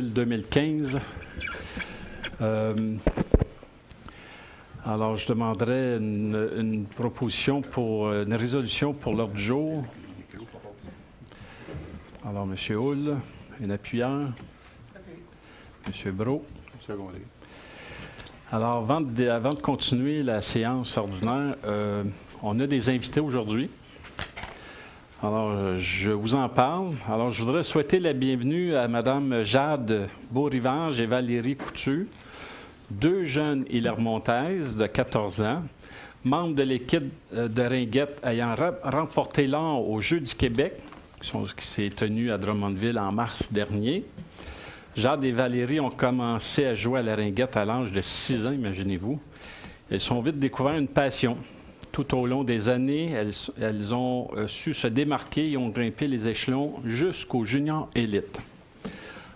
2015. Alors, je demanderais une proposition pour une résolution pour l'ordre du jour. Alors, M. Hull, une appuyeur. M. Brault. Alors, avant de continuer la séance ordinaire, on a des invités aujourd'hui. Alors, je vous en parle. Alors, je voudrais souhaiter la bienvenue à Mme Jade Beaurivage et Valérie Coutu, deux jeunes Illermontaises de 14 ans, membres de l'équipe de ringuette ayant remporté l'or aux Jeux du Québec, qui s'est tenu à Drummondville en mars dernier. Jade et Valérie ont commencé à jouer à la ringuette à l'âge de 6 ans, imaginez-vous. Elles ont vite découvert une passion. Tout au long des années, elles ont su se démarquer et ont grimpé les échelons jusqu'au junior élite.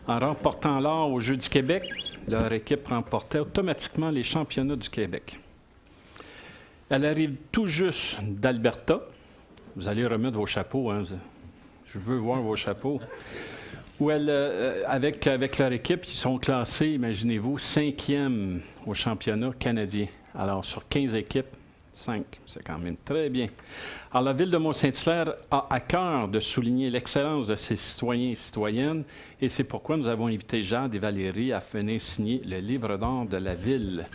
En remportant l'or aux Jeux du Québec, leur équipe remportait automatiquement les championnats du Québec. Elle arrive tout juste d'Alberta. Vous allez remettre vos chapeaux, hein? Je veux voir vos chapeaux. Où avec leur équipe, ils sont classés, imaginez-vous, 5e au championnat canadien. Alors, sur 15 équipes, 5, c'est quand même très bien. Alors, la Ville de Mont-Saint-Hilaire a à cœur de souligner l'excellence de ses citoyens et citoyennes, et c'est pourquoi nous avons invité Jade et Valérie à venir signer le livre d'or de la Ville.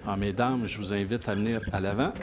Alors, mesdames, je vous invite à venir à l'avant.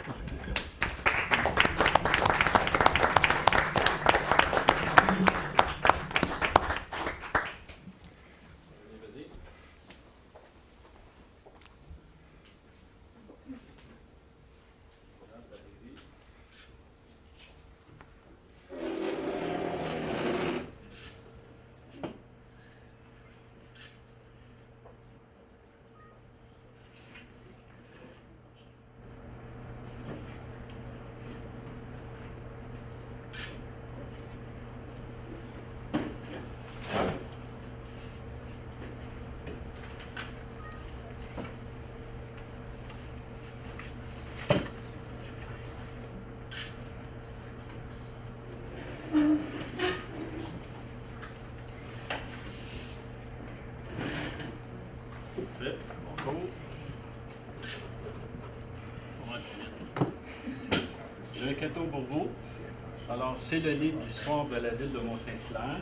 J'ai un cadeau pour vous. Alors, c'est le livre d'histoire de la ville de Mont-Saint-Hilaire.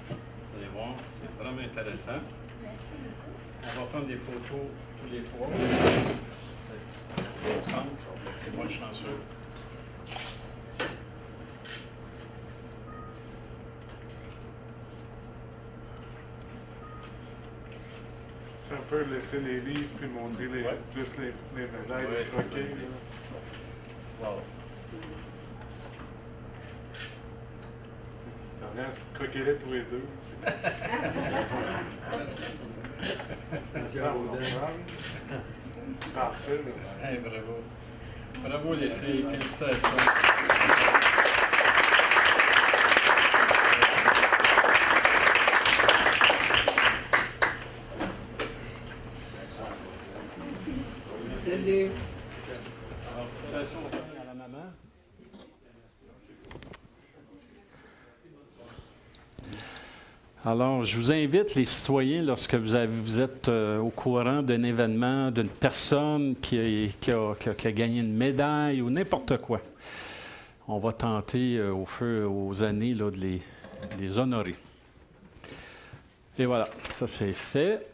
Vous allez voir, c'est vraiment intéressant. On va prendre des photos tous les trois. Ensemble, c'est moi le chanceux. C'est un peu laisser les livres puis montrer plus les médailles, les troquets. Wow. Croquez-les tous les deux. Parfait, merci. Hey, bravo. Bravo les filles, félicitations. Salut. Alors, félicitations à la maman. Alors, je vous invite, les citoyens, lorsque vous êtes au courant d'un événement, d'une personne qui a gagné une médaille ou n'importe quoi, on va tenter aux années là, de les honorer. Et voilà, ça c'est fait.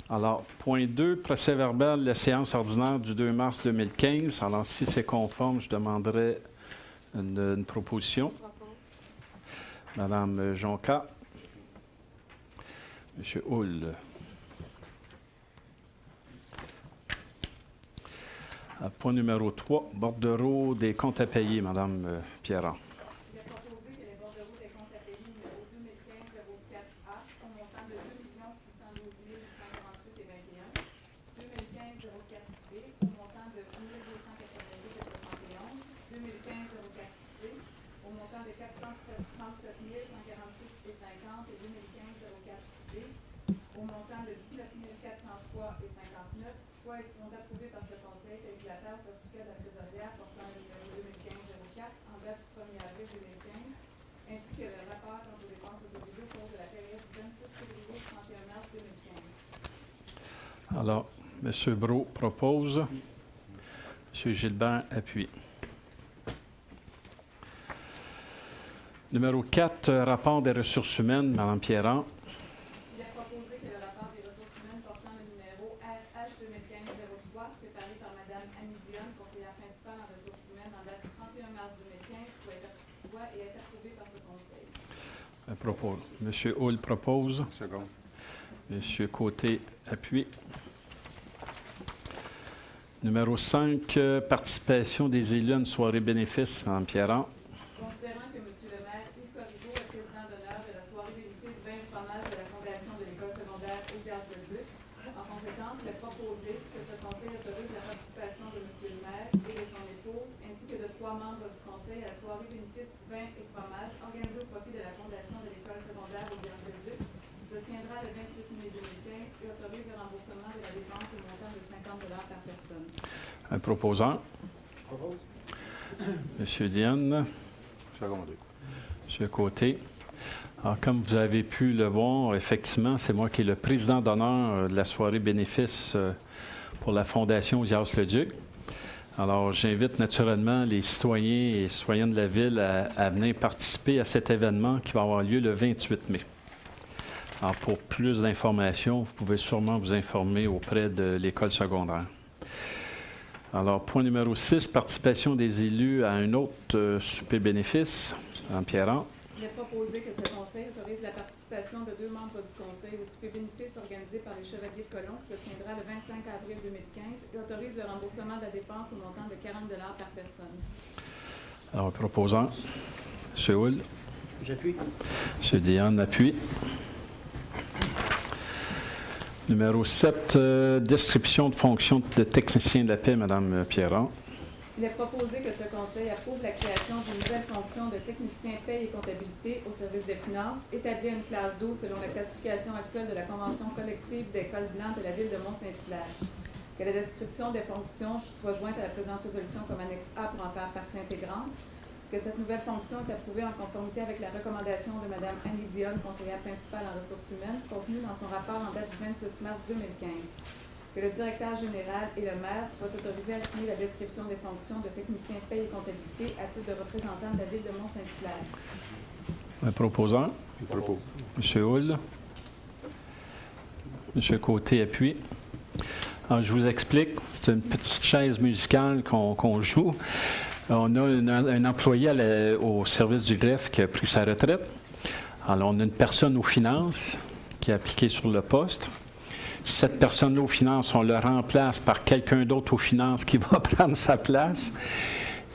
Alors, point 2, procès-verbal de la séance ordinaire du 2 mars 2015. Alors, si c'est conforme, je demanderai une proposition. Madame Jonca. Monsieur Hull. Point numéro 3, bordereau des comptes à payer, Madame Pierrat. Il est proposé que les bordereaux des comptes à payer numéro 2015-04A au montant de 2 612 848,21 2015-04B au montant de 1 288,71 2015-04C au montant de 437 146,50 et 2015-04D au montant de 19 403,59, soit ils sont approuvés par ce Conseil avec la paire certificat de la trésorière portant le numéro 2015-04 en date du 1er avril 2015, ainsi que le rapport quant aux dépenses autorisées au cours de Alors, M. Brault propose. M. Gilbert appuie. Numéro 4, rapport des ressources humaines, Mme Pierrand. Il est proposé que le rapport des ressources humaines portant le numéro RH 2015-03, préparé par Mme Annie Dionne, conseillère principale en ressources humaines en date du 31 mars 2015, soit et est approuvé par ce conseil. M. Hull propose. Second. M. Côté appuie. Numéro 5, participation des élus à une soirée bénéfice, Mme Pierrand. Considérant que M. le maire Yves Corriveau est président d'honneur de la soirée bénéfice vin et fromage de la Fondation de l'École secondaire Audias-le-Duc, en conséquence, il est proposé que ce conseil autorise la participation de M. le maire et de son épouse, ainsi que de 3 membres du conseil à la soirée bénéfice vin et fromage organisée au profit de la Fondation de l'École secondaire Audias-le-Duc, qui se tiendra le 28 mai 2015 et autorise le remboursement de la dépense au montant de 50 $ par personne. Un proposant. Je propose. M. Dionne. Secondé. M. Côté. Alors, comme vous avez pu le voir, effectivement, c'est moi qui est le président d'honneur de la soirée bénéfice pour la Fondation Audias-le-Duc. Alors, j'invite naturellement les citoyens et citoyennes de la Ville à venir participer à cet événement qui va avoir lieu le 28 mai. Alors, pour plus d'informations, vous pouvez sûrement vous informer auprès de l'École secondaire. Alors, point numéro 6, participation des élus à un autre souper bénéfice. Mme Pierrand. Il est proposé que ce conseil autorise la participation de 2 membres du conseil au souper bénéfice organisé par les Chevaliers de Colomb qui se tiendra le 25 avril 2015 et autorise le remboursement de la dépense au montant de 40 $ par personne. Alors, proposant. M. Hull. J'appuie. M. Dionne appuie. Numéro 7, description de fonction de technicien de la paix, Mme Pierrand. Il est proposé que ce conseil approuve la création d'une nouvelle fonction de technicien paie et comptabilité au service des finances, établie à une classe 12 selon la classification actuelle de la Convention collective des cols blancs de la Ville de Mont-Saint-Hilaire. Que la description des fonctions soit jointe à la présente résolution comme annexe A pour en faire partie intégrante. Que cette nouvelle fonction est approuvée en conformité avec la recommandation de Mme Annie Dionne, conseillère principale en ressources humaines, contenue dans son rapport en date du 26 mars 2015. Que le directeur général et le maire soient autorisés à signer la description des fonctions de technicien paie et comptabilité à titre de représentant de la Ville de Mont-Saint-Hilaire. Un proposant. Je propose. M. Hull. M. Côté appuie. Alors, je vous explique. C'est une petite chaise musicale qu'on joue. On a un employé au service du greffe qui a pris sa retraite. Alors, on a une personne aux finances qui a appliqué sur le poste. Cette personne-là aux finances, on le remplace par quelqu'un d'autre aux finances qui va prendre sa place.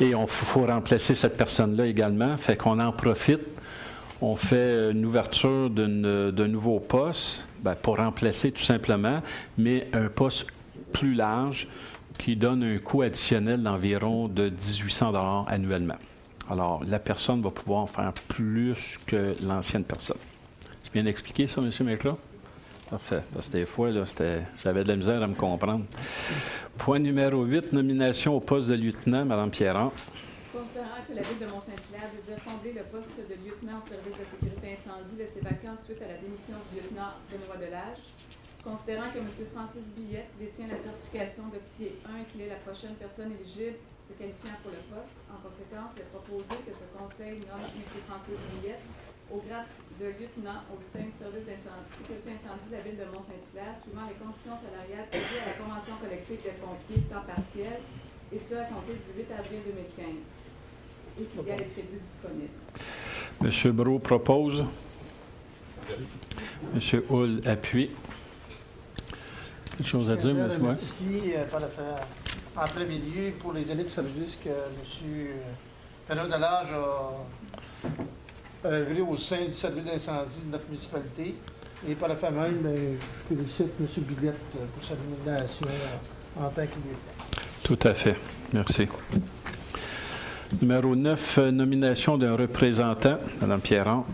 Et il faut remplacer cette personne-là également. Fait qu'on en profite. On fait une ouverture d'un nouveau poste pour remplacer tout simplement, mais un poste plus large qui donne un coût additionnel d'environ de 1800 $ annuellement. Alors, la personne va pouvoir faire plus que l'ancienne personne. C'est bien expliqué, ça, M. Mécla? Parfait. Parce que des fois, là, j'avais de la misère à me comprendre. Point numéro 8, nomination au poste de lieutenant, Mme Pierrand. Considérant que la Ville de Mont-Saint-Hilaire désire combler le poste de lieutenant au service de sécurité incendie laissé vacant suite à la démission du lieutenant Benoît Delage. Considérant que M. Francis Billette détient la certification d'officier 1 et qu'il est la prochaine personne éligible se qualifiant pour le poste, en conséquence, il est proposé que ce conseil nomme M. Francis Billette au grade de lieutenant au sein du service de sécurité incendie de la Ville de Mont-Saint-Hilaire, suivant les conditions salariales prévues à la Convention collective des pompiers temps partiel, et ce à compter du 8 avril 2015, et qu'il y a les crédits disponibles. M. Brault propose. M. Hull appuie. Quelque chose à dire, M. Je notifie en premier lieu pour les années de service que M. Benoît Delage a œuvré au sein du service d'incendie de notre municipalité. Et par la fait même, je félicite M. Billette pour sa nomination en tant que lieutenant. Tout à fait. Merci. Numéro 9, nomination d'un représentant, Mme Pierrand.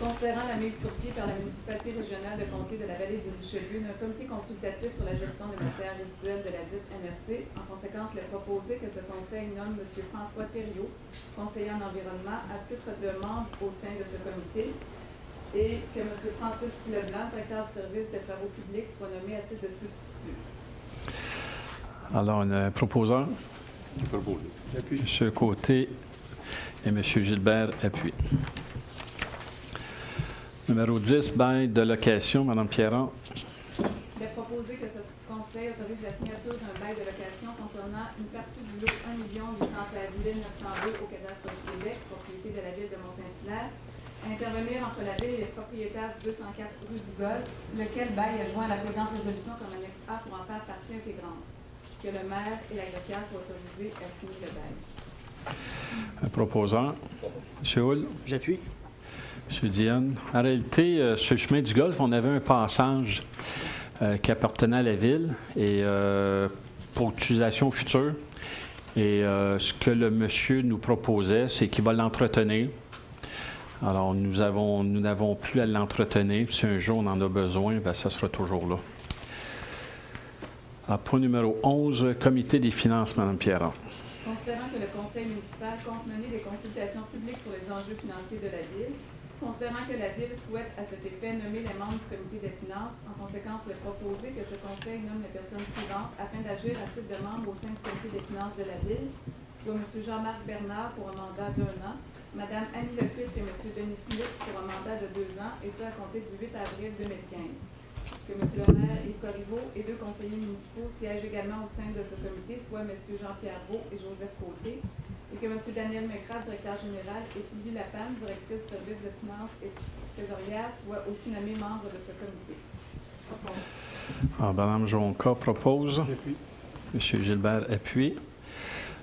Considérant la mise sur pied par la municipalité régionale de comté de la vallée du Richelieu d'un comité consultatif sur la gestion des matières résiduelles de la dite MRC, en conséquence, il est proposé que ce conseil nomme M. François Thériault, conseiller en environnement, à titre de membre au sein de ce comité. et que M. Francis Leblanc, directeur du service des travaux publics, soit nommé à titre de substitut. Alors, on a un proposeur. Proposé. M. Côté et M. Gilbert appuie. Numéro 10, bail de location, Mme Pierron. Il est proposé que ce Conseil autorise la signature d'un bail de location concernant une partie du lot 1 816 902 au cadastre du Québec, propriété de la ville de Mont-Saint-Hilaire, à intervenir entre la ville et les propriétaires du 204 rue du Golfe, lequel bail est joint à la présente résolution comme annexe A pour en faire partie intégrante. Que le maire et la greffière soient autorisés à signer le bail. Un proposeur. M. Hull. J'appuie. M. Dionne. En réalité, sur le chemin du Golfe, on avait un passage qui appartenait à la ville et pour utilisation future. Et ce que le monsieur nous proposait, c'est qu'il va l'entretenir. Alors, nous n'avons plus à l'entretenir. Si un jour on en a besoin, bien, ça sera toujours là. Point numéro 11, Comité des finances, Mme Pierron. Considérant que le Conseil municipal compte mener des consultations publiques sur les enjeux financiers de la Ville, considérant que la Ville souhaite à cet effet nommer les membres du Comité des finances, en conséquence, il est proposé que ce Conseil nomme les personnes suivantes afin d'agir à titre de membre au sein du Comité des finances de la Ville, soit M. Jean-Marc Bernard pour un mandat d'1 an, Mme Annie Lepitre et M. Denis Smith pour un mandat de 2 ans, et ce à compter du 8 avril 2015. Que M. le maire Yves Corriveau et 2 conseillers municipaux siègent également au sein de ce comité, soit M. Jean-Pierre Beau et Joseph Côté, et que M. Daniel Mécrat, directeur général, et Sylvie Lapane, directrice du service de finances et trésorière, soient aussi nommés membres de ce comité. Mme Jonca propose. J'appuie. M. Gilbert appuie.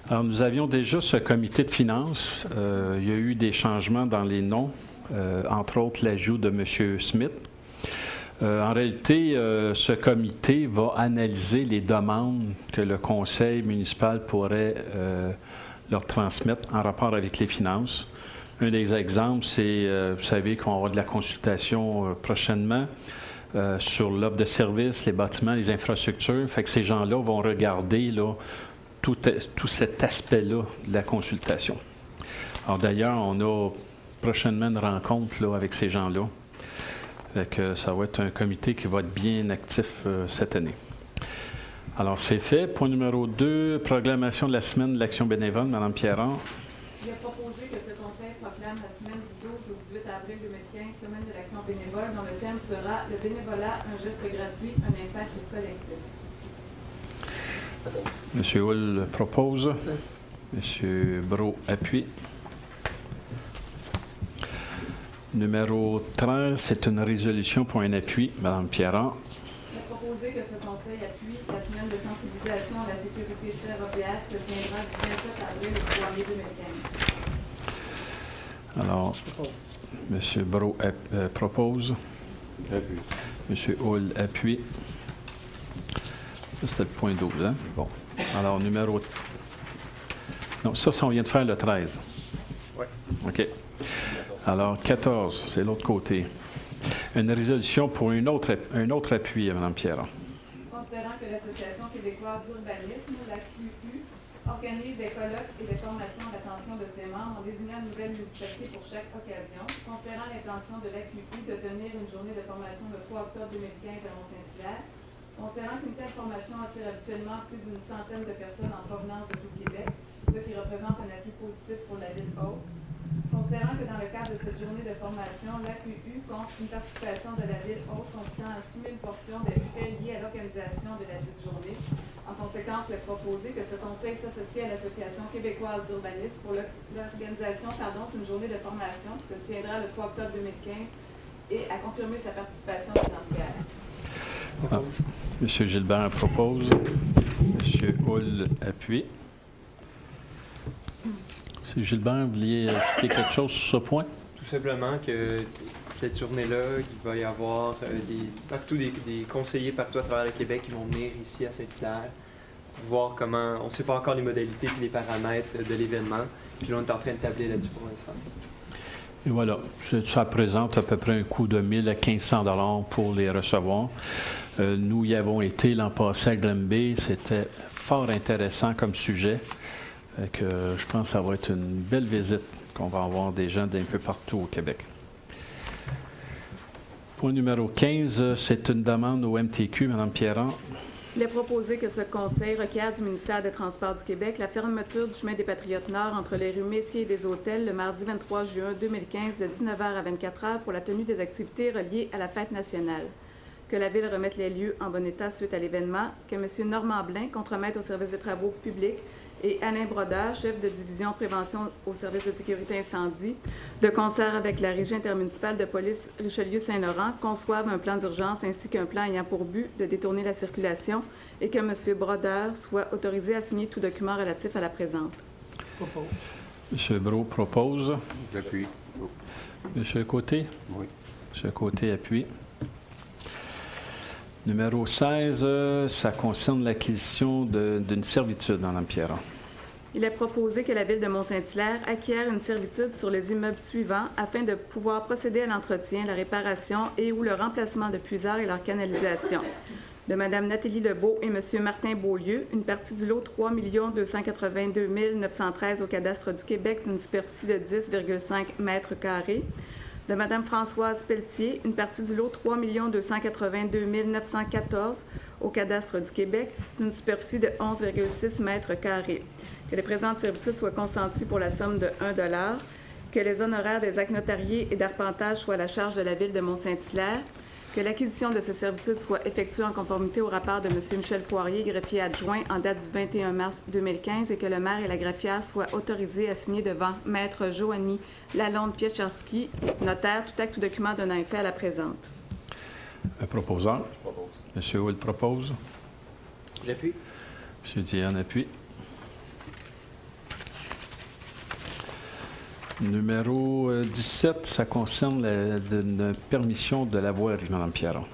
Alors, nous avions déjà ce comité de finances. Il y a eu des changements dans les noms, entre autres l'ajout de M. Smith. En réalité, ce comité va analyser les demandes que le conseil municipal pourrait leur transmettre en rapport avec les finances. Un des exemples, c'est, vous savez qu'on va avoir de la consultation prochainement sur l'offre de services, les bâtiments, les infrastructures. Fait que ces gens-là vont regarder là, tout cet aspect-là de la consultation. Alors d'ailleurs, on a prochainement une rencontre là, avec ces gens-là. Fait que ça va être un comité qui va être bien actif cette année. Alors, c'est fait. Point numéro 2, proclamation de la semaine de l'action bénévole, Mme Pierron. Il est proposé que ce Conseil proclame la semaine du 12 au 18 avril 2015, semaine de l'action bénévole, dont le thème sera « Le bénévolat, un geste gratuit, un impact collectif ». M. Hull propose. M. Brault appuie. Numéro 13, c'est une résolution pour un appui. Mme Pierron. Il est proposé que ce Conseil appuie la semaine de sensibilisation à la sécurité ferroviaire qui se tiendra du 27 avril au 3 mai 2015. Alors, M. Brault propose. Appuie. M. Hull appuie. Ça, c'était le point 12, hein? Bon. Alors, numéro... Non, ça, on vient de faire le 13. Oui. OK. Alors, 14, c'est l'autre côté. Une résolution pour un autre appui, Mme Pierron. Considérant que l'Association québécoise d'urbanisme, la QU, organise des colloques et des formations à l'attention de ses membres en désignant une nouvelle municipalité pour chaque occasion, considérant l'intention de la QU de tenir une journée de formation le 3 octobre 2015 à Mont-Saint-Hilaire, considérant qu'une telle formation attire habituellement plus d'une centaine de personnes en provenance de tout Québec, ce qui représente un appui positif pour la ville haute. Considérant que dans le cadre de cette journée de formation, l'AQU compte une participation de la ville haute consistant à assumer une portion des frais liés à l'organisation de la dite journée. En conséquence, il est proposé que ce conseil s'associe à l'Association québécoise d'urbanisme pour l'organisation d'une journée de formation qui se tiendra le 3 octobre 2015 et à confirmer sa participation financière. M. Gilbert propose. M. Hull appuie. M. Gilbert, vous vouliez ajouter quelque chose sur ce point? Tout simplement que cette journée-là, il va y avoir des conseillers partout à travers le Québec qui vont venir ici à Saint-Hilaire, voir comment, on ne sait pas encore les modalités et les paramètres de l'événement, puis là on est en train de tabler là-dessus pour l'instant. Et voilà, ça représente à peu près un coût de 1 000 à 1 500 $ pour les recevoir. Nous y avons été l'an passé à Granby, c'était fort intéressant comme sujet. Je pense que ça va être une belle visite qu'on va avoir des gens d'un peu partout au Québec. Point numéro 15, c'est une demande au MTQ, Mme Pierron. Il est proposé que ce conseil requiert du ministère des Transports du Québec la fermeture du chemin des Patriotes Nord entre les rues Messier et des Hôtels le mardi 23 juin 2015 de 19h à 24h pour la tenue des activités reliées à la fête nationale. Que la Ville remette les lieux en bon état suite à l'événement, que M. Normand Blain, contremaître au service des travaux publics, et Alain Brodeur, chef de division prévention au service de sécurité incendie, de concert avec la Régie intermunicipale de police Richelieu-Saint-Laurent, conçoivent un plan d'urgence ainsi qu'un plan ayant pour but de détourner la circulation et que M. Brodeur soit autorisé à signer tout document relatif à la présente. M. Brault propose. J'appuie. M. Côté? Oui. M. Côté appuie. Numéro 16, ça concerne l'acquisition d'une servitude, Mme Pierron. Il est proposé que la Ville de Mont-Saint-Hilaire acquiert une servitude sur les immeubles suivants afin de pouvoir procéder à l'entretien, la réparation et ou le remplacement de puiseurs et leur canalisation. De Mme Nathalie Lebeau et M. Martin Beaulieu, une partie du lot 3 282 913 au cadastre du Québec d'une superficie de 10,5 mètres carrés. De Mme Françoise Pelletier, une partie du lot 3 282 914 au cadastre du Québec d'une superficie de 11,6 mètres carrés. Que les présentes servitudes soient consenties pour la somme de 1 $, que les honoraires des actes notariés et d'arpentage soient à la charge de la Ville de Mont-Saint-Hilaire, que l'acquisition de ces servitudes soit effectuée en conformité au rapport de M. Michel Poirier, greffier adjoint, en date du 21 mars 2015 et que le maire et la greffière soient autorisés à signer devant Maître Joanny Lalonde-Piecharski, notaire, tout acte ou document donnant effet à la présente. Un proposeur. Je propose. M. Hull propose. J'appuie. M. Diane appuie. Numéro 17, ça concerne une permission de la voirie, Mme Pierron.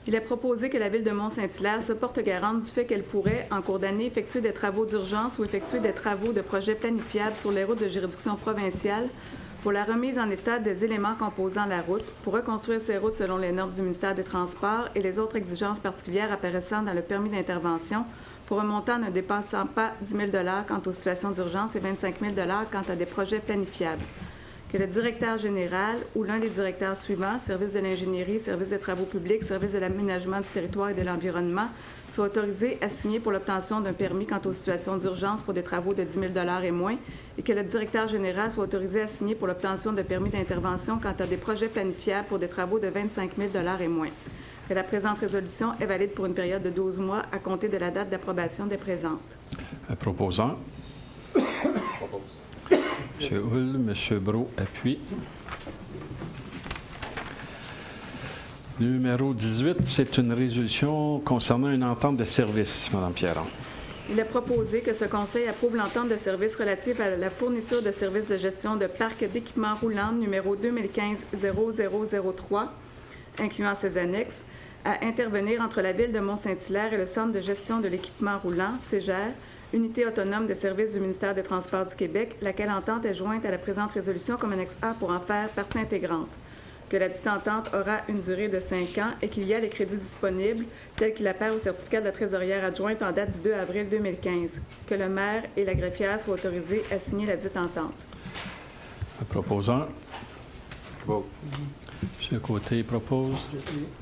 Il est proposé que la Ville de Mont-Saint-Hilaire se porte garante du fait qu'elle pourrait, en cours d'année, effectuer des travaux d'urgence ou effectuer des travaux de projets planifiables sur les routes de juridiction provinciale pour la remise en état des éléments composant la route, pour reconstruire ces routes selon les normes du ministère des Transports et les autres exigences particulières apparaissant dans le permis d'intervention, pour un montant ne dépassant pas 10 000 $ quant aux situations d'urgence et 25 000 $ quant à des projets planifiables. Que le directeur général ou l'un des directeurs suivants, service de l'ingénierie, service des travaux publics, service de l'aménagement du territoire et de l'environnement, soit autorisé à signer pour l'obtention d'un permis quant aux situations d'urgence pour des travaux de 10 000 $ et moins, et que le directeur général soit autorisé à signer pour l'obtention de permis d'intervention quant à des projets planifiables pour des travaux de 25 000 $ et moins. Que la présente résolution est valide pour une période de 12 mois à compter de la date d'approbation des présentes. Un proposeur. Je propose. M. Hull, M. Brault appuie. Numéro 18, c'est une résolution concernant une entente de service, Mme Pierron. Il est proposé que ce Conseil approuve l'entente de service relative à la fourniture de services de gestion de parcs d'équipements roulants numéro 2015-0003, incluant ses annexes, à intervenir entre la Ville de Mont-Saint-Hilaire et le Centre de gestion de l'équipement roulant, CEGER, unité autonome des services du ministère des Transports du Québec, laquelle entente est jointe à la présente résolution comme annexe A pour en faire partie intégrante. Que la dite entente aura une durée de 5 ans et qu'il y a les crédits disponibles tels qu'il apparaît au certificat de la trésorière adjointe en date du 2 avril 2015. Que le maire et la greffière soient autorisés à signer la dite entente. Un proposeur. Bon. M. Côté propose.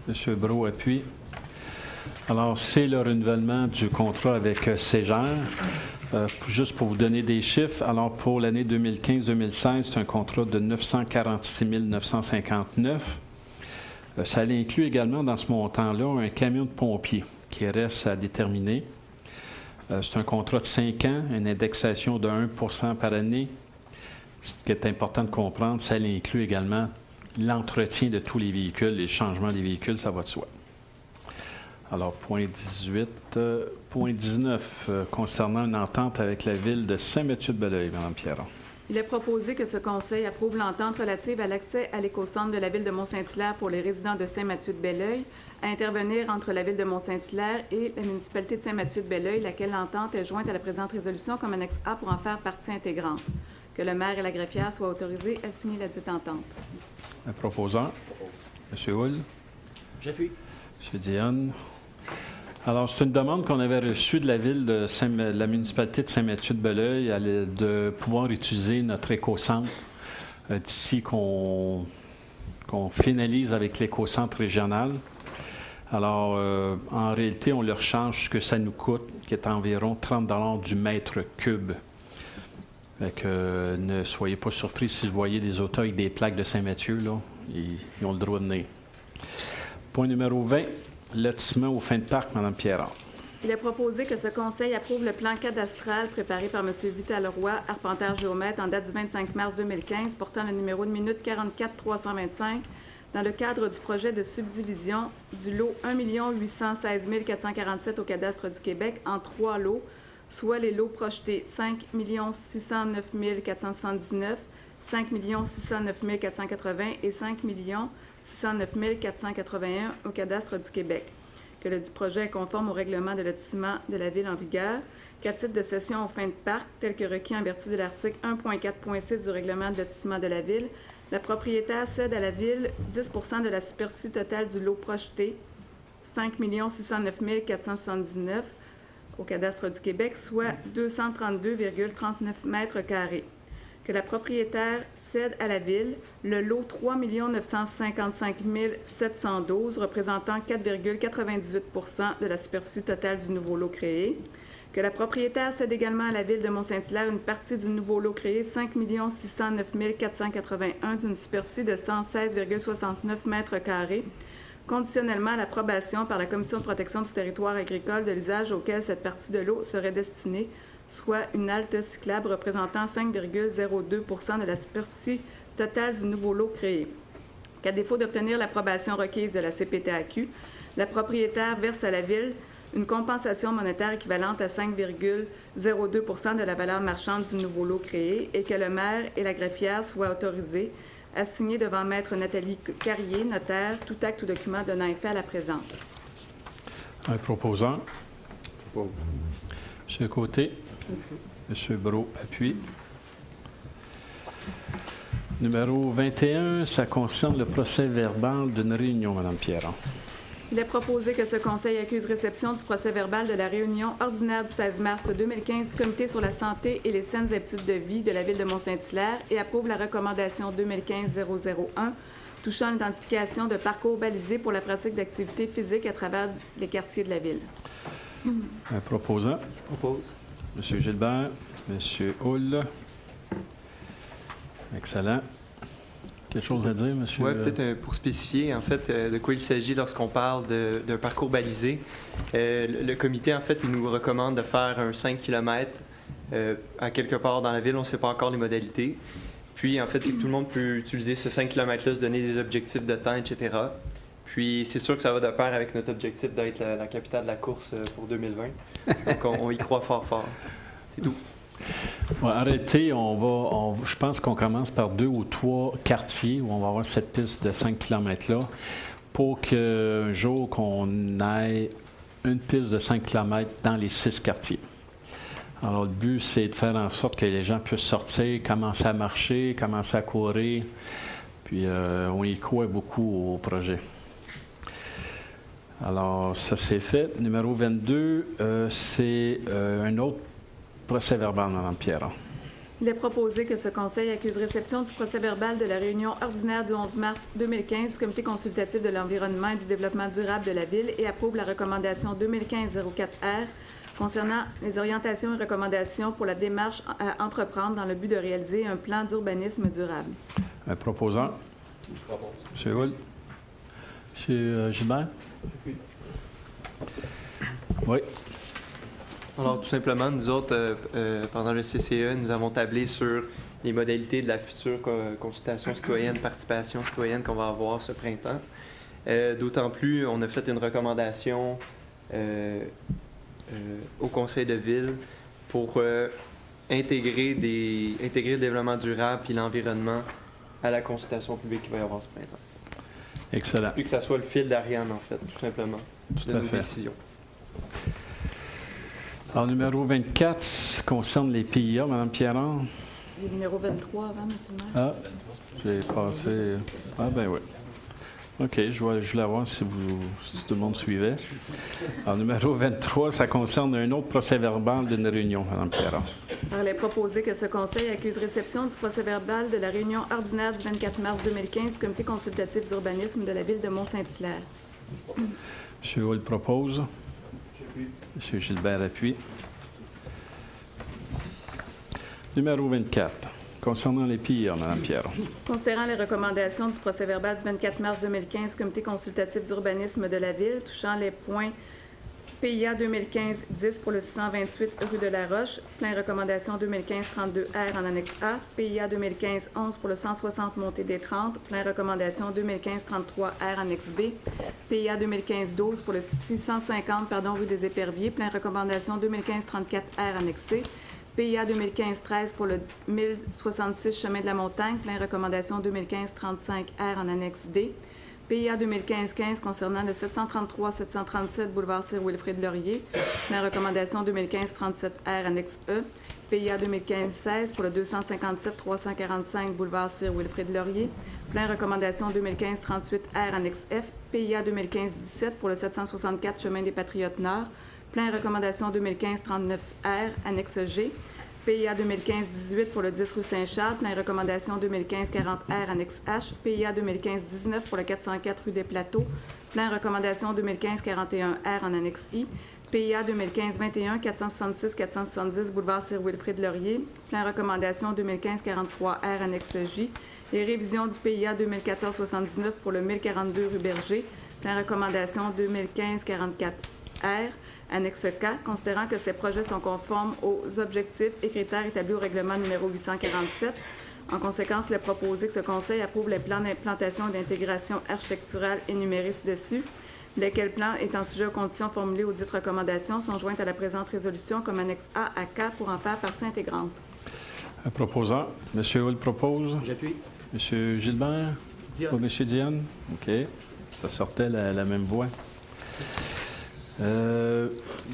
M. Brault appuie. Alors, c'est le renouvellement du contrat avec CEGER. Juste pour vous donner des chiffres, alors pour l'année 2015-2016, c'est un contrat de 946 959. Ça inclut également dans ce montant-là un camion de pompiers qui reste à déterminer. C'est un contrat de 5 ans, une indexation de 1 % par année. Ce qui est important de comprendre, ça inclut également l'entretien de tous les véhicules, les changements des véhicules, ça va de soi. Alors, point 18. Point 19, concernant une entente avec la Ville de Saint-Mathieu-de-Belleuil, Mme Pierron. Il est proposé que ce Conseil approuve l'entente relative à l'accès à l'écocentre de la Ville de Mont-Saint-Hilaire pour les résidents de Saint-Mathieu-de-Belleuil, à intervenir entre la Ville de Mont-Saint-Hilaire et la municipalité de Saint-Mathieu-de-Belleuil, laquelle entente est jointe à la présente résolution comme annexe A pour en faire partie intégrante. Que le maire et la greffière soient autorisés à signer la dite entente. Un proposeur. M. Hull. J'appuie. M. Diane. Alors, c'est une demande qu'on avait reçue de la ville de la municipalité de Saint-Mathieu-de-Belleuil de pouvoir utiliser notre écocentre d'ici qu'on qu'on finalise avec l'éco-centre régional. Alors, en réalité, on leur change ce que ça nous coûte, qui est environ 30 $ du mètre cube. Fait que ne soyez pas surpris si vous voyez des autos avec des plaques de Saint-Mathieu, là, ils ont le droit de venir. Point numéro 20, lotissement aux fins de parc, Mme Pierrat. Il est proposé que ce conseil approuve le plan cadastral préparé par M. Vital Roy, arpenteur géomètre, en date du 25 mars 2015, portant le numéro de minute 44-325, dans le cadre du projet de subdivision du lot 1 816 447 au cadastre du Québec en 3 lots, soit les lots projetés 5 609 479, 5 609 480 et 5 609 481 au cadastre du Québec. Que le dit projet est conforme au règlement de lotissement de la Ville en vigueur, qu'à titre de cession aux fins de parc, tel que requis en vertu de l'article 1.4.6 du règlement de lotissement de la Ville, la propriétaire cède à la Ville 10 % de la superficie totale du lot projeté, 5 609 479 au cadastre du Québec, soit 232,39 mètres carrés. Que la propriétaire cède à la Ville le lot 3 955 712, représentant 4,98 % de la superficie totale du nouveau lot créé. Que la propriétaire cède également à la Ville de Mont-Saint-Hilaire une partie du nouveau lot créé, 5 609 481, d'une superficie de 116,69 mètres carrés, conditionnellement à l'approbation par la Commission de protection du territoire agricole de l'usage auquel cette partie de l'eau serait destinée, soit une halte cyclable représentant 5,02 % de la superficie totale du nouveau lot créé. Qu'à défaut d'obtenir l'approbation requise de la CPTAQ, la propriétaire verse à la Ville une compensation monétaire équivalente à 5,02 % de la valeur marchande du nouveau lot créé et que le maire et la greffière soient autorisés à signer devant Maître Nathalie Carrier, notaire, tout acte ou document donnant effet à la présente. Un proposant. Vote. M. Côté. M. Brault appuie. Numéro 21, ça concerne le procès-verbal d'une réunion, Mme Pierrat. Il est proposé que ce conseil accuse réception du procès-verbal de la réunion ordinaire du 16 mars 2015 du Comité sur la santé et les saines habitudes de vie de la Ville de Mont-Saint-Hilaire et approuve la recommandation 2015-001 touchant l'identification de parcours balisés pour la pratique d'activités physiques à travers les quartiers de la Ville. Un proposant. Je propose. M. Gilbert, M. Hull. Excellent. Quelque chose à dire, M. Oui, peut-être pour spécifier, en fait, de quoi il s'agit lorsqu'on parle d'un parcours balisé. Le comité, en fait, il nous recommande de faire un 5 km à quelque part dans la ville. On ne sait pas encore les modalités. Puis, en fait, c'est que tout le monde peut utiliser ce 5 km-là, se donner des objectifs de temps, etc. Puis, c'est sûr que ça va de pair avec notre objectif d'être la capitale de la course pour 2020. Donc, on y croit fort, fort. C'est tout. Ouais, arrêtez, je pense qu'on commence par 2 ou 3 quartiers où on va avoir cette piste de 5 km-là pour qu'un jour qu'on ait une piste de 5 km dans les 6 quartiers. Alors, le but, c'est de faire en sorte que les gens puissent sortir, commencer à marcher, commencer à courir. Puis, on y croit beaucoup au projet. Alors, ça, c'est fait. Numéro 22, c'est un autre procès-verbal, Mme Pierrat. Il est proposé que ce conseil accuse réception du procès-verbal de la réunion ordinaire du 11 mars 2015 du Comité consultatif de l'environnement et du développement durable de la Ville et approuve la recommandation 2015-04R concernant les orientations et recommandations pour la démarche à entreprendre dans le but de réaliser un plan d'urbanisme durable. Un proposant. Je propose. M. Hull. M. Gilbert. Oui. Alors, tout simplement, nous autres, pendant le CCE, nous avons tablé sur les modalités de la future consultation citoyenne, participation citoyenne qu'on va avoir ce printemps. D'autant plus, on a fait une recommandation au conseil de ville pour intégrer le développement durable et l'environnement à la consultation publique qu'il va y avoir ce printemps. Excellent. Puis que ça soit le fil d'Ariane, en fait, tout simplement, Tout de à nos fait. décisions. Alors, numéro 24 concerne les PIA, Mme Pierrat. Le numéro 23 avant, M. le maire. Ah, j'ai passé. Ah, ben oui. OK, je voulais voir si tout le monde suivait. Alors, numéro 23, ça concerne un autre procès-verbal d'une réunion, Mme Pierron. Alors, il est proposé que ce conseil accuse réception du procès-verbal de la réunion ordinaire du 24 mars 2015 du comité consultatif d'urbanisme de la ville de Mont-Saint-Hilaire. M. Hull propose. M. Gilbert appuie. Numéro 24, concernant les pires, Mme Pierron. Considérant les recommandations du procès-verbal du 24 mars 2015 comité consultatif d'urbanisme de la ville touchant les points PIA 2015-10 pour le 628 rue de la Roche, plein recommandation 2015-32R en annexe A, PIA 2015-11 pour le 160 montée des 30, plein recommandation 2015-33R annexe B, PIA 2015-12 pour le 650 rue des Éperviers, plein recommandation 2015-34R annexe C, PIA 2015-13 pour le 1066 chemin de la Montagne, plein recommandation 2015-35R en annexe D, PIA 2015-15 concernant le 733-737 boulevard Sir Wilfrid Laurier, plein recommandation 2015-37R annexe E, PIA 2015-16 pour le 257-345 boulevard Sir Wilfrid Laurier, plein recommandation 2015-38R annexe F, PIA 2015-17 pour le 764 chemin des Patriotes Nord, plein recommandation 2015-39R annexe G, PIA 2015-18 pour le 10 rue Saint-Charles, plein recommandation 2015-40R annexe H, PIA 2015-19 pour le 404 rue des Plateaux, plein recommandation 2015-41R en annexe I, PIA 2015-21 466-470 boulevard Sir Wilfrid Laurier, plein recommandation 2015-43R annexe J, et révision du PIA 2014-79 pour le 1042 rue Berger, plein recommandation 2015-44R annexe K, considérant que ces projets sont conformes aux objectifs et critères établis au règlement numéro 847. En conséquence, il est proposé que ce Conseil approuve les plans d'implantation et d'intégration architecturale énumérés ci-dessus, lesquels plans étant sujets aux conditions formulées aux dites recommandations sont jointes à la présente résolution comme annexe A à K pour en faire partie intégrante. Un proposant. M. Hull propose. J'appuie. M. Gilbert. Dion. Ou M. Diane. OK. Ça sortait la même voix.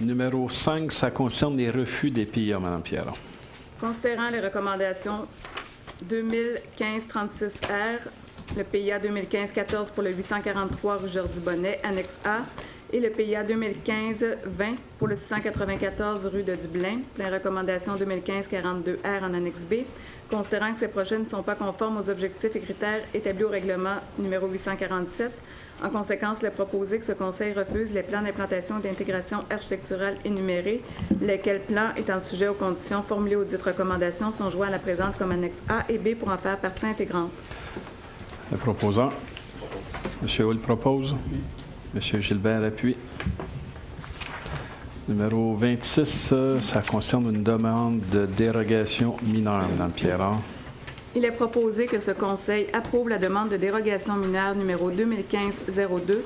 Numéro 5, ça concerne les refus des PIA, Mme Pierron. Considérant les recommandations 2015-36R, le PIA 2015-14 pour le 843 rue Jordi-Bonnet, annexe A, et le PIA 2015-20 pour le 694 rue de Dublin, plein recommandation 2015-42R en annexe B, considérant que ces projets ne sont pas conformes aux objectifs et critères établis au règlement numéro 847. En conséquence, il est proposé que ce Conseil refuse les plans d'implantation et d'intégration architecturale énumérés, lesquels plans étant sujets aux conditions formulées aux dites recommandations sont joints à la présente comme annexe A et B pour en faire partie intégrante. Le proposant. M. Hull propose. M. Gilbert appuie. Numéro 26, ça concerne une demande de dérogation mineure, Mme Pierron. Il est proposé que ce Conseil approuve la demande de dérogation mineure numéro 2015-02,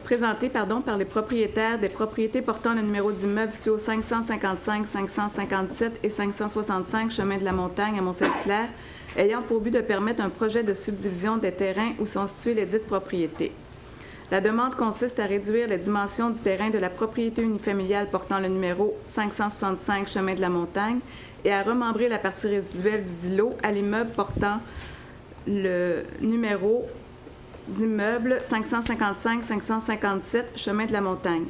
présentée par les propriétaires des propriétés portant le numéro d'immeuble situé au 555, 557 et 565 chemin de la Montagne à Mont-Saint-Hilaire, ayant pour but de permettre un projet de subdivision des terrains où sont situées les dites propriétés. La demande consiste à réduire les dimensions du terrain de la propriété unifamiliale portant le numéro 565 chemin de la Montagne et à remembrer la partie résiduelle du dit lot à l'immeuble portant le numéro d'immeuble 555-557 chemin de la Montagne.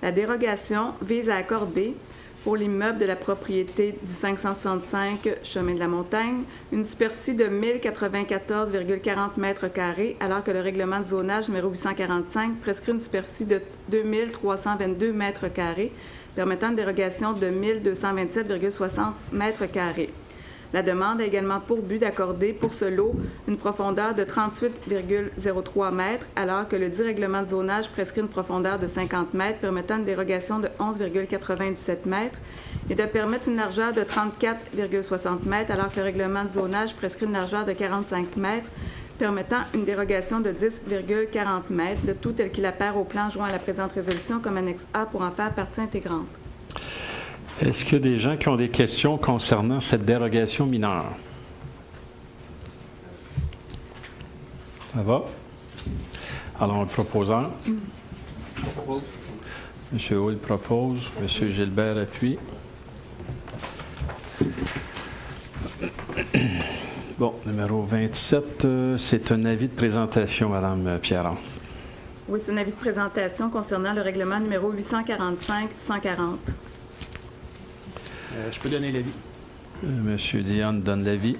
La dérogation vise à accorder pour l'immeuble de la propriété du 565 chemin de la Montagne une superficie de 1094,40 mètres carrés, alors que le règlement de zonage numéro 845 prescrit une superficie de 2322 mètres carrés, permettant une dérogation de 1227,60 mètres carrés. La demande a également pour but d'accorder pour ce lot une profondeur de 38,03 mètres, alors que le dit règlement de zonage prescrit une profondeur de 50 mètres, permettant une dérogation de 11,97 mètres, et de permettre une largeur de 34,60 mètres, alors que le règlement de zonage prescrit une largeur de 45 mètres, permettant une dérogation de 10,40 mètres, le tout tel qu'il apparaît au plan joint à la présente résolution comme annexe A pour en faire partie intégrante. Est-ce qu'il y a des gens qui ont des questions concernant cette dérogation mineure? Ça va? Alors, un proposant. M. Hull propose. M. Gilbert appuie. Bon, numéro 27, c'est un avis de présentation, Mme Pierron. Oui, c'est un avis de présentation concernant le règlement numéro 845-140. Je peux donner l'avis. Monsieur Dionne donne l'avis.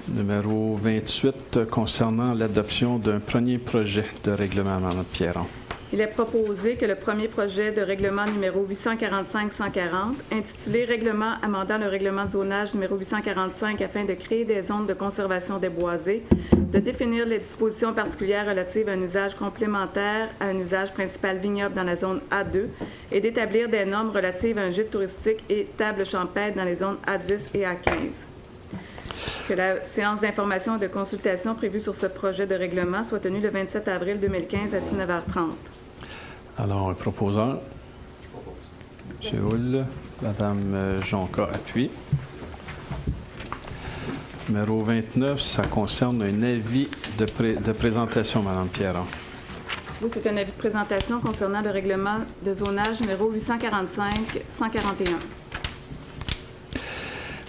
Numéro 28, concernant l'adoption d'un premier projet de règlement, Mme Pierron. Il est proposé que le premier projet de règlement numéro 845-140, intitulé « Règlement amendant le règlement de zonage numéro 845 afin de créer des zones de conservation déboisées, de définir les dispositions particulières relatives à un usage complémentaire à un usage principal vignoble dans la zone A2 et d'établir des normes relatives à un gîte touristique et table champêtre dans les zones A10 et A15. » Que la séance d'information et de consultation prévue sur ce projet de règlement soit tenue le 27 avril 2015 à 19h30. Alors, un proposeur. Je propose. M. Hull. Mme Jonca appuie. Numéro 29, ça concerne un avis de présentation, Mme Pierron. Oui, c'est un avis de présentation concernant le règlement de zonage numéro 845-141.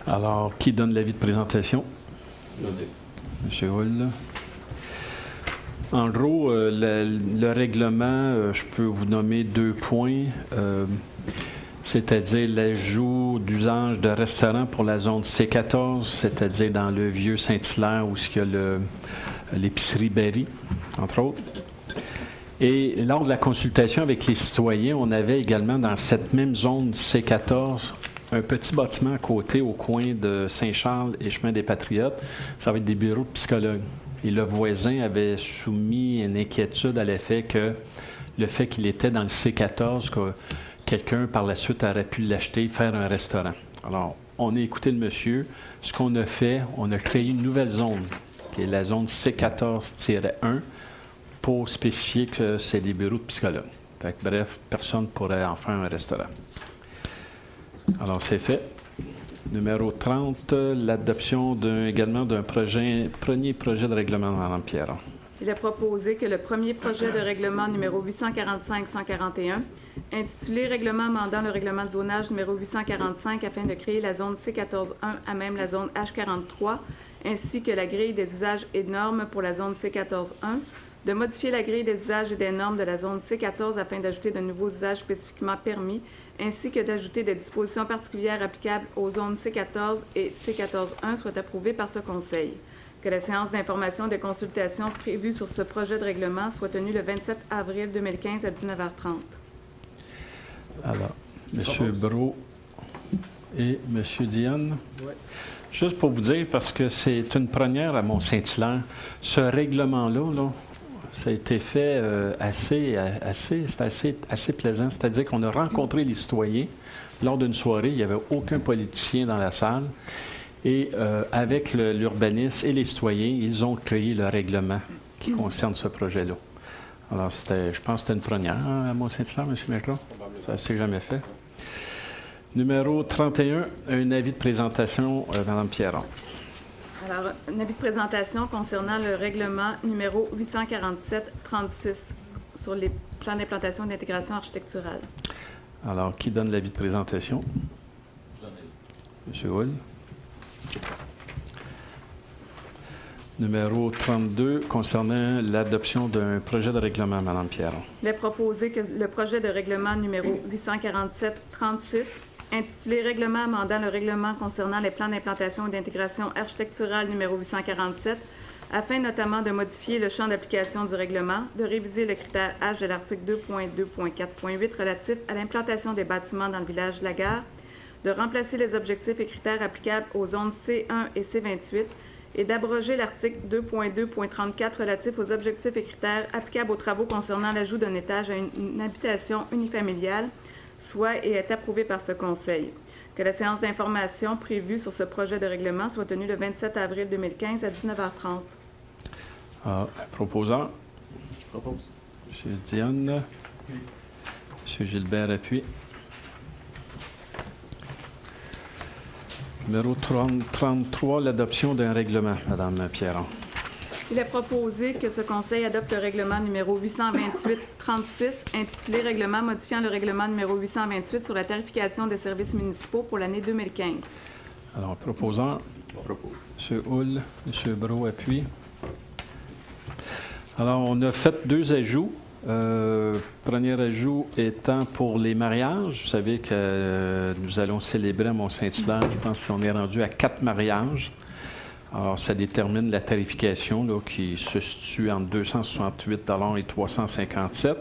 Alors, qui donne l'avis de présentation? Je M. Hull. En gros, le règlement, je peux vous nommer 2 points, c'est-à-dire l'ajout d'usage de restaurants pour la zone C14, c'est-à-dire dans le vieux Saint-Hilaire où il y a l'épicerie Berry, entre autres. Et lors de la consultation avec les citoyens, on avait également dans cette même zone C14 un petit bâtiment à côté, au coin de Saint-Charles et Chemin des Patriotes. Ça va être des bureaux de psychologues. Et le voisin avait soumis une inquiétude à l'effet que le fait qu'il était dans le C14, que quelqu'un par la suite aurait pu l'acheter et faire un restaurant. Alors, on a écouté le monsieur. Ce qu'on a fait, on a créé une nouvelle zone, qui est la zone C14-1, pour spécifier que c'est des bureaux de psychologues. Fait que, bref, personne ne pourrait en faire un restaurant. Alors, c'est fait. Numéro 30, l'adoption également d'un premier projet de règlement, Mme Pierron. Il est proposé que le premier projet de règlement numéro 845-141, intitulé « Règlement amendant le règlement de zonage numéro 845 afin de créer la zone C14-1 à même la zone H43, ainsi que la grille des usages et normes pour la zone C14-1, de modifier la grille des usages et des normes de la zone C14 afin d'ajouter de nouveaux usages spécifiquement permis, ainsi que d'ajouter des dispositions particulières applicables aux zones C14 et C14-1 soit approuvée par ce Conseil. Que la séance d'information et de consultation prévue sur ce projet de règlement soit tenue le 27 avril 2015 à 19h30. Alors, M. Brault et M. Dionne. Oui. Juste pour vous dire, parce que c'est une première à Mont-Saint-Hilaire, ce règlement-là, là, ça a été fait c'est assez plaisant. C'est-à-dire qu'on a rencontré les citoyens lors d'une soirée. Il n'y avait aucun politicien dans la salle. Et avec l'urbanisme et les citoyens, ils ont créé le règlement qui concerne ce projet-là. Alors, je pense que c'était une première à Mont-Saint-Hilaire, M. Mécra. Ça ne s'est jamais fait. Numéro 31, un avis de présentation, Mme Pierron. Alors, un avis de présentation concernant le règlement numéro 847-36 sur les plans d'implantation et d'intégration architecturale. Alors, qui donne l'avis de présentation? M. Hull. Numéro 32, concernant l'adoption d'un projet de règlement, Mme Pierron. Il est proposé que le projet de règlement numéro 847-36, intitulé « Règlement amendant le règlement concernant les plans d'implantation et d'intégration architecturale numéro 847, afin notamment de modifier le champ d'application du règlement, de réviser le critère H de l'article 2.2.4.8 relatif à l'implantation des bâtiments dans le village de la gare, de remplacer les objectifs et critères applicables aux zones C1 et C28 et d'abroger l'article 2.2.34 relatif aux objectifs et critères applicables aux travaux concernant l'ajout d'un étage à une habitation unifamiliale, soit et est approuvé par ce Conseil. Que la séance d'information prévue sur ce projet de règlement soit tenue le 27 avril 2015 à 19h30. Proposeur. Je propose. M. Dionne. M. Gilbert appuie. Numéro 33, l'adoption d'un règlement, Mme Pierron. Il est proposé que ce Conseil adopte le règlement numéro 828-36, intitulé « Règlement modifiant le règlement numéro 828 sur la tarification des services municipaux pour l'année 2015 ». Alors, proposant, M. Hull, M. Brault appuie. Alors, on a fait 2 ajouts. Premier ajout étant pour les mariages. Vous savez que nous allons célébrer à Mont-Saint-Hilaire, je pense qu'on est rendu à 4 mariages. Alors, ça détermine la tarification là, qui se situe entre 268 $ et 357 $.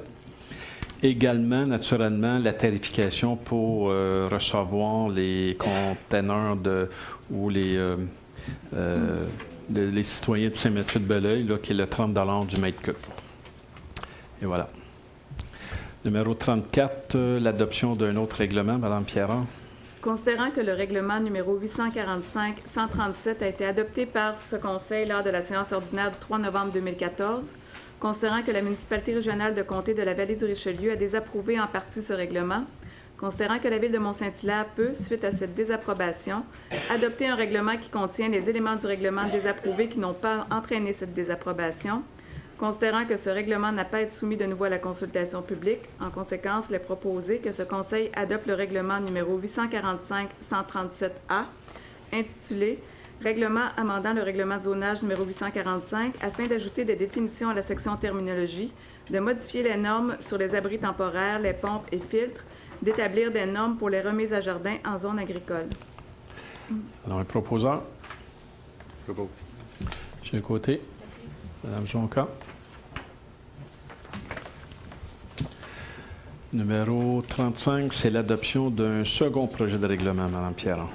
Également, naturellement, la tarification pour recevoir les conteneurs ou les citoyens de Saint-Mathieu-de-Belleuil, là, qui est le 30 $ du mètre cube. Et voilà. Numéro 34, l'adoption d'un autre règlement. Mme Pierron. Considérant que le règlement numéro 845-137 a été adopté par ce Conseil lors de la séance ordinaire du 3 novembre 2014, considérant que la municipalité régionale de comté de la Vallée-du-Richelieu a désapprouvé en partie ce règlement, considérant que la Ville de Mont-Saint-Hilaire peut, suite à cette désapprobation, adopter un règlement qui contient les éléments du règlement désapprouvé qui n'ont pas entraîné cette désapprobation, considérant que ce règlement n'a pas été soumis de nouveau à la consultation publique, en conséquence, il est proposé que ce Conseil adopte le règlement numéro 845-137A, intitulé « Règlement amendant le règlement de zonage numéro 845 afin d'ajouter des définitions à la section terminologie, de modifier les normes sur les abris temporaires, les pompes et filtres, d'établir des normes pour les remises à jardin en zone agricole. » Alors, un proposeur. M. Côté. Mme Jonca. Numéro 35, c'est l'adoption d'un second projet de règlement, Mme Pierron.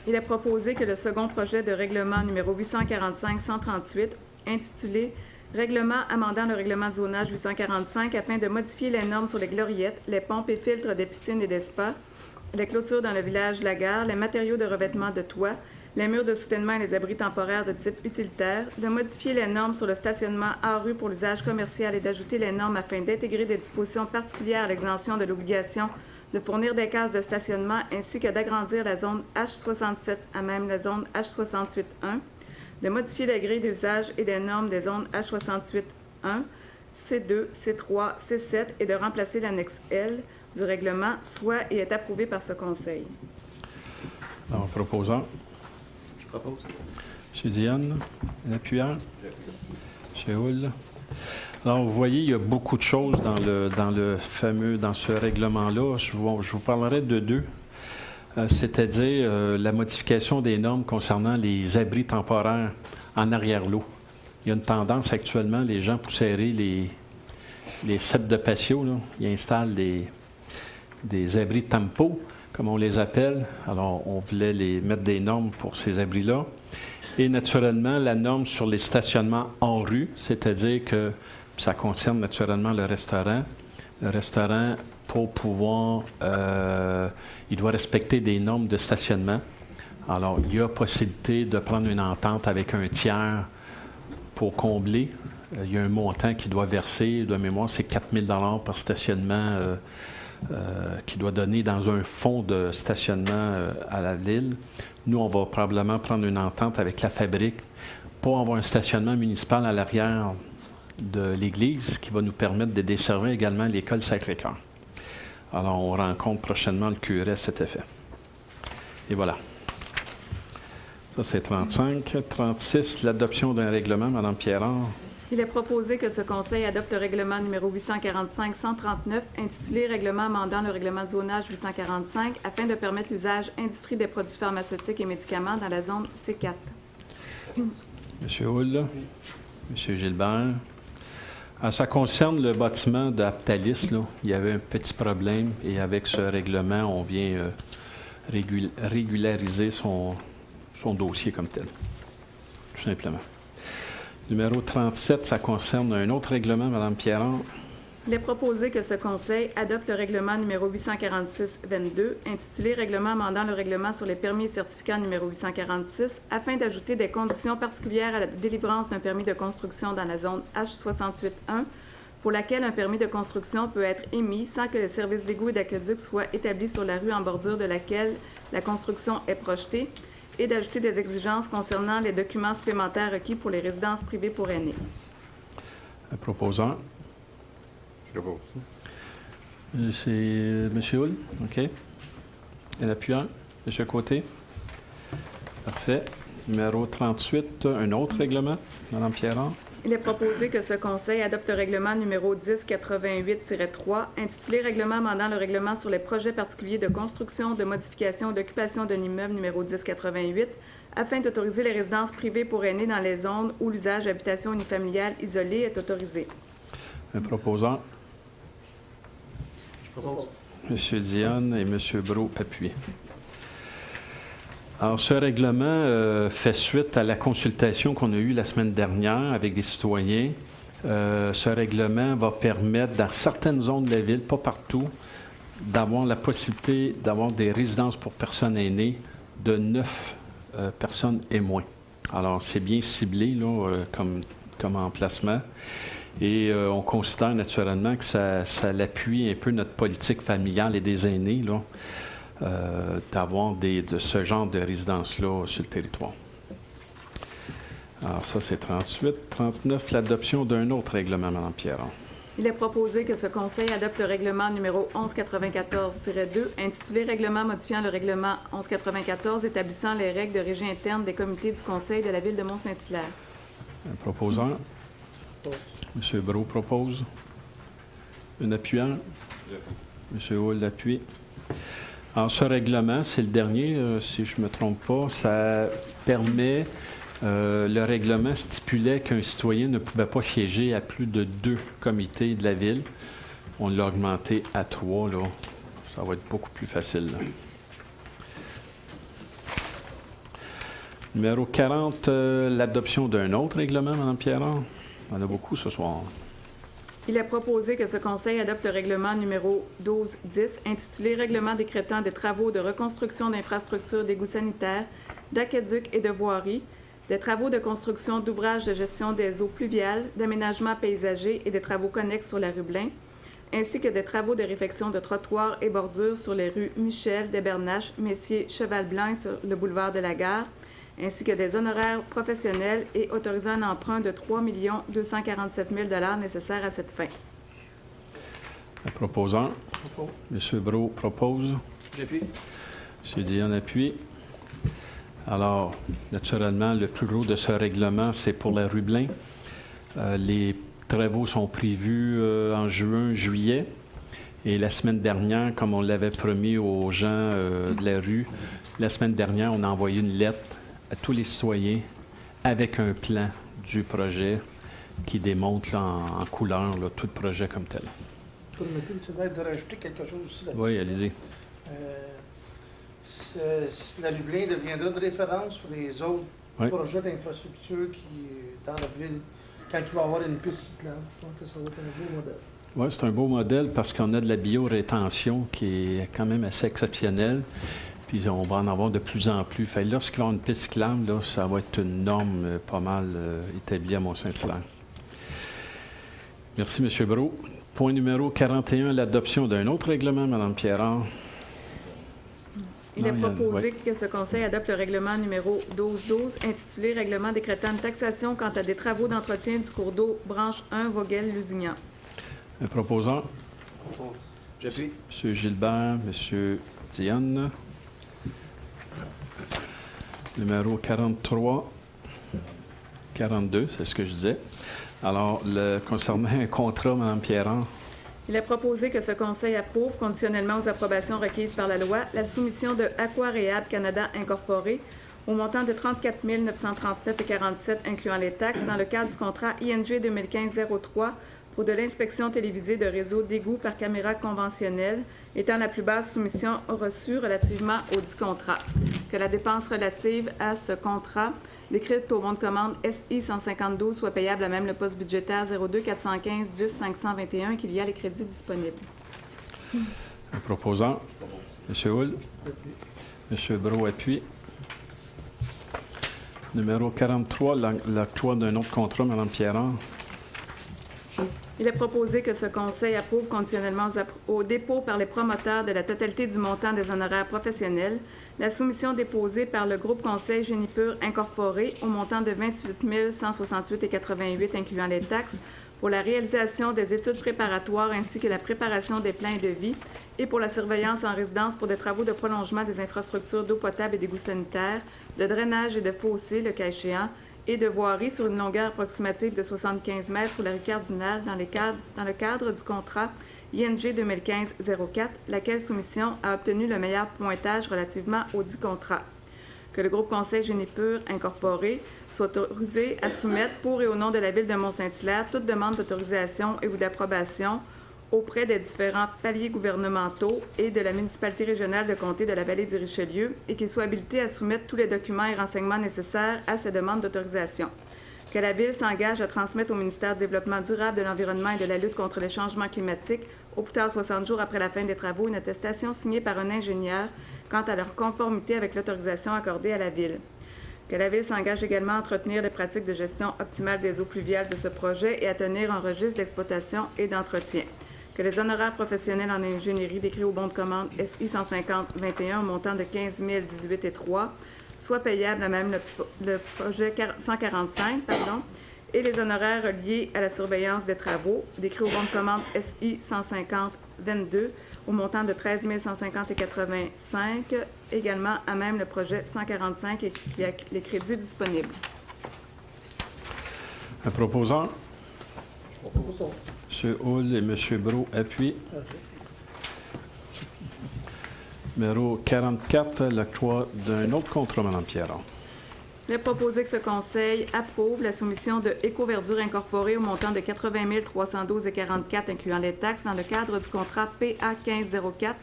Il est proposé que le second projet de règlement numéro 845-138, intitulé « Règlement amendant le règlement de zonage 845 afin de modifier les normes sur les gloriettes, les pompes et filtres des piscines et des spas, les clôtures dans le village de la gare, les matériaux de revêtement de toit, les murs de soutènement et les abris temporaires de type utilitaire, de modifier les normes sur le stationnement hors rue pour l'usage commercial et d'ajouter les normes afin d'intégrer des dispositions particulières à l'exemption de l'obligation de fournir des cases de stationnement ainsi que d'agrandir la zone H67 à même la zone H68-1, de modifier les grilles d'usage et des normes des zones H68-1, C2, C3, C7 et de remplacer l'annexe L du règlement, soit et est approuvé par ce Conseil. Alors, proposant. Je propose. M. Diane, l'appuyant. M. Hull. Alors, vous voyez, il y a beaucoup de choses dans ce règlement-là. Je vous parlerai de 2. C'est-à-dire la modification des normes concernant les abris temporaires en arrière-l'eau. Il y a une tendance actuellement, les gens, pour serrer les sets de patio, là, ils installent des abris tempo, comme on les appelle. Alors, on voulait les mettre des normes pour ces abris-là. Et naturellement, la norme sur les stationnements en rue, c'est-à-dire que ça concerne naturellement le restaurant. Le restaurant, pour pouvoir, il doit respecter des normes de stationnement. Alors, il y a possibilité de prendre une entente avec un tiers pour combler. Il y a un montant qui doit verser, de mémoire, c'est 4 000 $ par stationnement qui doit donner dans un fonds de stationnement à la ville. Nous, on va probablement prendre une entente avec la fabrique pour avoir un stationnement municipal à l'arrière de l'église qui va nous permettre de desservir également l'école Sacré-Cœur. Alors, on rencontre prochainement le curé à cet effet. Et voilà. Ça, c'est 35. 36, l'adoption d'un règlement. Mme Pierron. Il est proposé que ce Conseil adopte le règlement numéro 845-139, intitulé « Règlement amendant le règlement de zonage 845 afin de permettre l'usage industrie des produits pharmaceutiques et médicaments dans la zone C4. » M. Hull. M. Gilbert. Alors, ça concerne le bâtiment d'Aptalis. Il y avait un petit problème et avec ce règlement, on vient régulariser son dossier comme tel, tout simplement. Numéro 37, ça concerne un autre règlement, Mme Pierron. Il est proposé que ce Conseil adopte le règlement numéro 846-22, intitulé « Règlement amendant le règlement sur les permis et certificats numéro 846, afin d'ajouter des conditions particulières à la délivrance d'un permis de construction dans la zone H68-1, pour laquelle un permis de construction peut être émis sans que le service d'égout et d'aqueduc soit établi sur la rue en bordure de laquelle la construction est projetée, et d'ajouter des exigences concernant les documents supplémentaires requis pour les résidences privées pour aînés. Un proposant. Je propose. C'est M. Hull. OK. Un appuyant. M. Côté. Parfait. Numéro 38, un autre règlement, Mme Pierron. Il est proposé que ce Conseil adopte le règlement numéro 1088-3, intitulé Règlement amendant le règlement sur les projets particuliers de construction, de modification ou d'occupation d'un immeuble numéro 1088, afin d'autoriser les résidences privées pour aînés dans les zones où l'usage d'habitation unifamiliale isolée est autorisé. Un proposant. Je propose. M. Dionne et M. Brault appuient. Alors, ce règlement fait suite à la consultation qu'on a eue la semaine dernière avec des citoyens. Ce règlement va permettre, dans certaines zones de la ville, pas partout, d'avoir la possibilité d'avoir des résidences pour personnes aînées de 9 personnes et moins. Alors, c'est bien ciblé là, comme emplacement. Et on considère naturellement que ça l'appuie un peu notre politique familiale et des aînés, là. D'avoir de ce genre de résidence-là sur le territoire. Alors ça, c'est 38. 39, l'adoption d'un autre règlement, Mme Pierron. Il est proposé que ce Conseil adopte le règlement numéro 1194-2, intitulé Règlement modifiant le règlement 1194 établissant les règles de régie interne des comités du Conseil de la Ville de Mont-Saint-Hilaire. Un proposant. M. Brault propose. Un appuyant. M. Hull appuie. Alors, ce règlement, c'est le dernier, si je ne me trompe pas, ça permet, le règlement stipulait qu'un citoyen ne pouvait pas siéger à plus de 2 comités de la ville. On l'a augmenté à 3, là. Ça va être beaucoup plus facile, là. Numéro 40, l'adoption d'un autre règlement, Mme Pierron. On en a beaucoup ce soir. Il est proposé que ce Conseil adopte le règlement numéro 1210, intitulé Règlement décrétant des travaux de reconstruction d'infrastructures d'égouts sanitaires, d'aqueducs et de voiries, des travaux de construction d'ouvrages de gestion des eaux pluviales, d'aménagement paysager et des travaux connexes sur la rue Blain, ainsi que des travaux de réfection de trottoirs et bordures sur les rues Michel, Desbernaches, Messier, Cheval-Blanc et sur le boulevard de la Gare, ainsi que des honoraires professionnels et autoriser un emprunt de 3 247 000 $ nécessaires à cette fin. Le proposant. M. Brault propose. J'appuie. M. Dionne appuie. Alors, naturellement, le plus gros de ce règlement, c'est pour la rue Blain. Les travaux sont prévus en juin, juillet. Et la semaine dernière, comme on l'avait promis aux gens de la rue, la semaine dernière, on a envoyé une lettre à tous les citoyens avec un plan du projet qui démontre là, en couleur là, tout le projet comme tel. Permettez-moi de rajouter quelque chose aussi là-dessus. Oui, allez-y. La rue Blain deviendra de référence pour les autres Oui. projets d'infrastructure qui dans la ville, quand il va y avoir une piste cyclable. Je pense que ça va être un beau modèle. Oui, c'est un beau modèle parce qu'on a de la biorétention qui est quand même assez exceptionnelle. Puis on va en avoir de plus en plus. Fait, lorsqu'il va y avoir une piste cyclable, là, ça va être une norme pas mal établie à Mont-Saint-Hilaire. Merci, M. Brault. Point numéro 41, l'adoption d'un autre règlement, Mme Pierron. Il est proposé que ce Conseil adopte le règlement numéro 1212, intitulé Règlement décrétant une taxation quant à des travaux d'entretien du cours d'eau branche 1 Vogel-Lusignan. Un proposant. J'appuie. M. Gilbert, M. Dionne. Numéro 43. 42, c'est ce que je disais. Alors, concernant un contrat, Mme Pierron. Il est proposé que ce Conseil approuve, conditionnellement aux approbations requises par la loi, la soumission de Aquarehab Canada Incorporé au montant de 34 939,47 incluant les taxes dans le cadre du contrat ING 2015-03 pour de l'inspection télévisée de réseaux d'égouts par caméra conventionnelle, étant la plus basse soumission reçue relativement au dit contrat. Que la dépense relative à ce contrat, décrite au bon de commande SI 152, soit payable à même le poste budgétaire 02 415 10 521 qu'il y a les crédits disponibles. Le proposant. M. Hull. M. Brault appuie. Numéro 43, l'octroi d'un autre contrat, Mme Pierron. Il est proposé que ce Conseil approuve conditionnellement au dépôt par les promoteurs de la totalité du montant des honoraires professionnels la soumission déposée par le groupe Conseil Génipur Incorporé au montant de 28 168,88 incluant les taxes pour la réalisation des études préparatoires ainsi que la préparation des plans de vie et pour la surveillance en résidence pour des travaux de prolongement des infrastructures d'eau potable et d'égouts sanitaires, de drainage et de fossés, le cas échéant, et de voirie sur une longueur approximative de 75 mètres sur la rue Cardinal dans le cadre du contrat ING 2015-04, laquelle soumission a obtenu le meilleur pointage relativement au dit contrat. Que le groupe Conseil Génie Pur Incorporé soit autorisé à soumettre pour et au nom de la Ville de Mont-Saint-Hilaire toute demande d'autorisation et ou d'approbation auprès des différents paliers gouvernementaux et de la municipalité régionale de comté de la vallée du Richelieu et qu'il soit habilité à soumettre tous les documents et renseignements nécessaires à ces demandes d'autorisation. Que la Ville s'engage à transmettre au ministère du Développement durable, de l'Environnement et de la lutte contre les changements climatiques, au plus tard 60 jours après la fin des travaux, une attestation signée par un ingénieur quant à leur conformité avec l'autorisation accordée à la Ville. Que la Ville s'engage également à entretenir les pratiques de gestion optimale des eaux pluviales de ce projet et à tenir un registre d'exploitation et d'entretien. Que les honoraires professionnels en ingénierie décrits au bon de commande SI 150-21 au montant de 15 018,3 soient payables à même le projet 145, et les honoraires liés à la surveillance des travaux décrits au bon de commande SI 150-22 au montant de 13 150,85 également à même le projet 145 et les crédits disponibles. Un proposant. M. Hull et M. Brault appuient. Numéro 44, l'octroi d'un autre contrat, Mme Pierron. Il est proposé que ce conseil approuve la soumission de Éco-Verdure Incorporée au montant de 80 312,44 incluant les taxes dans le cadre du contrat PA 1504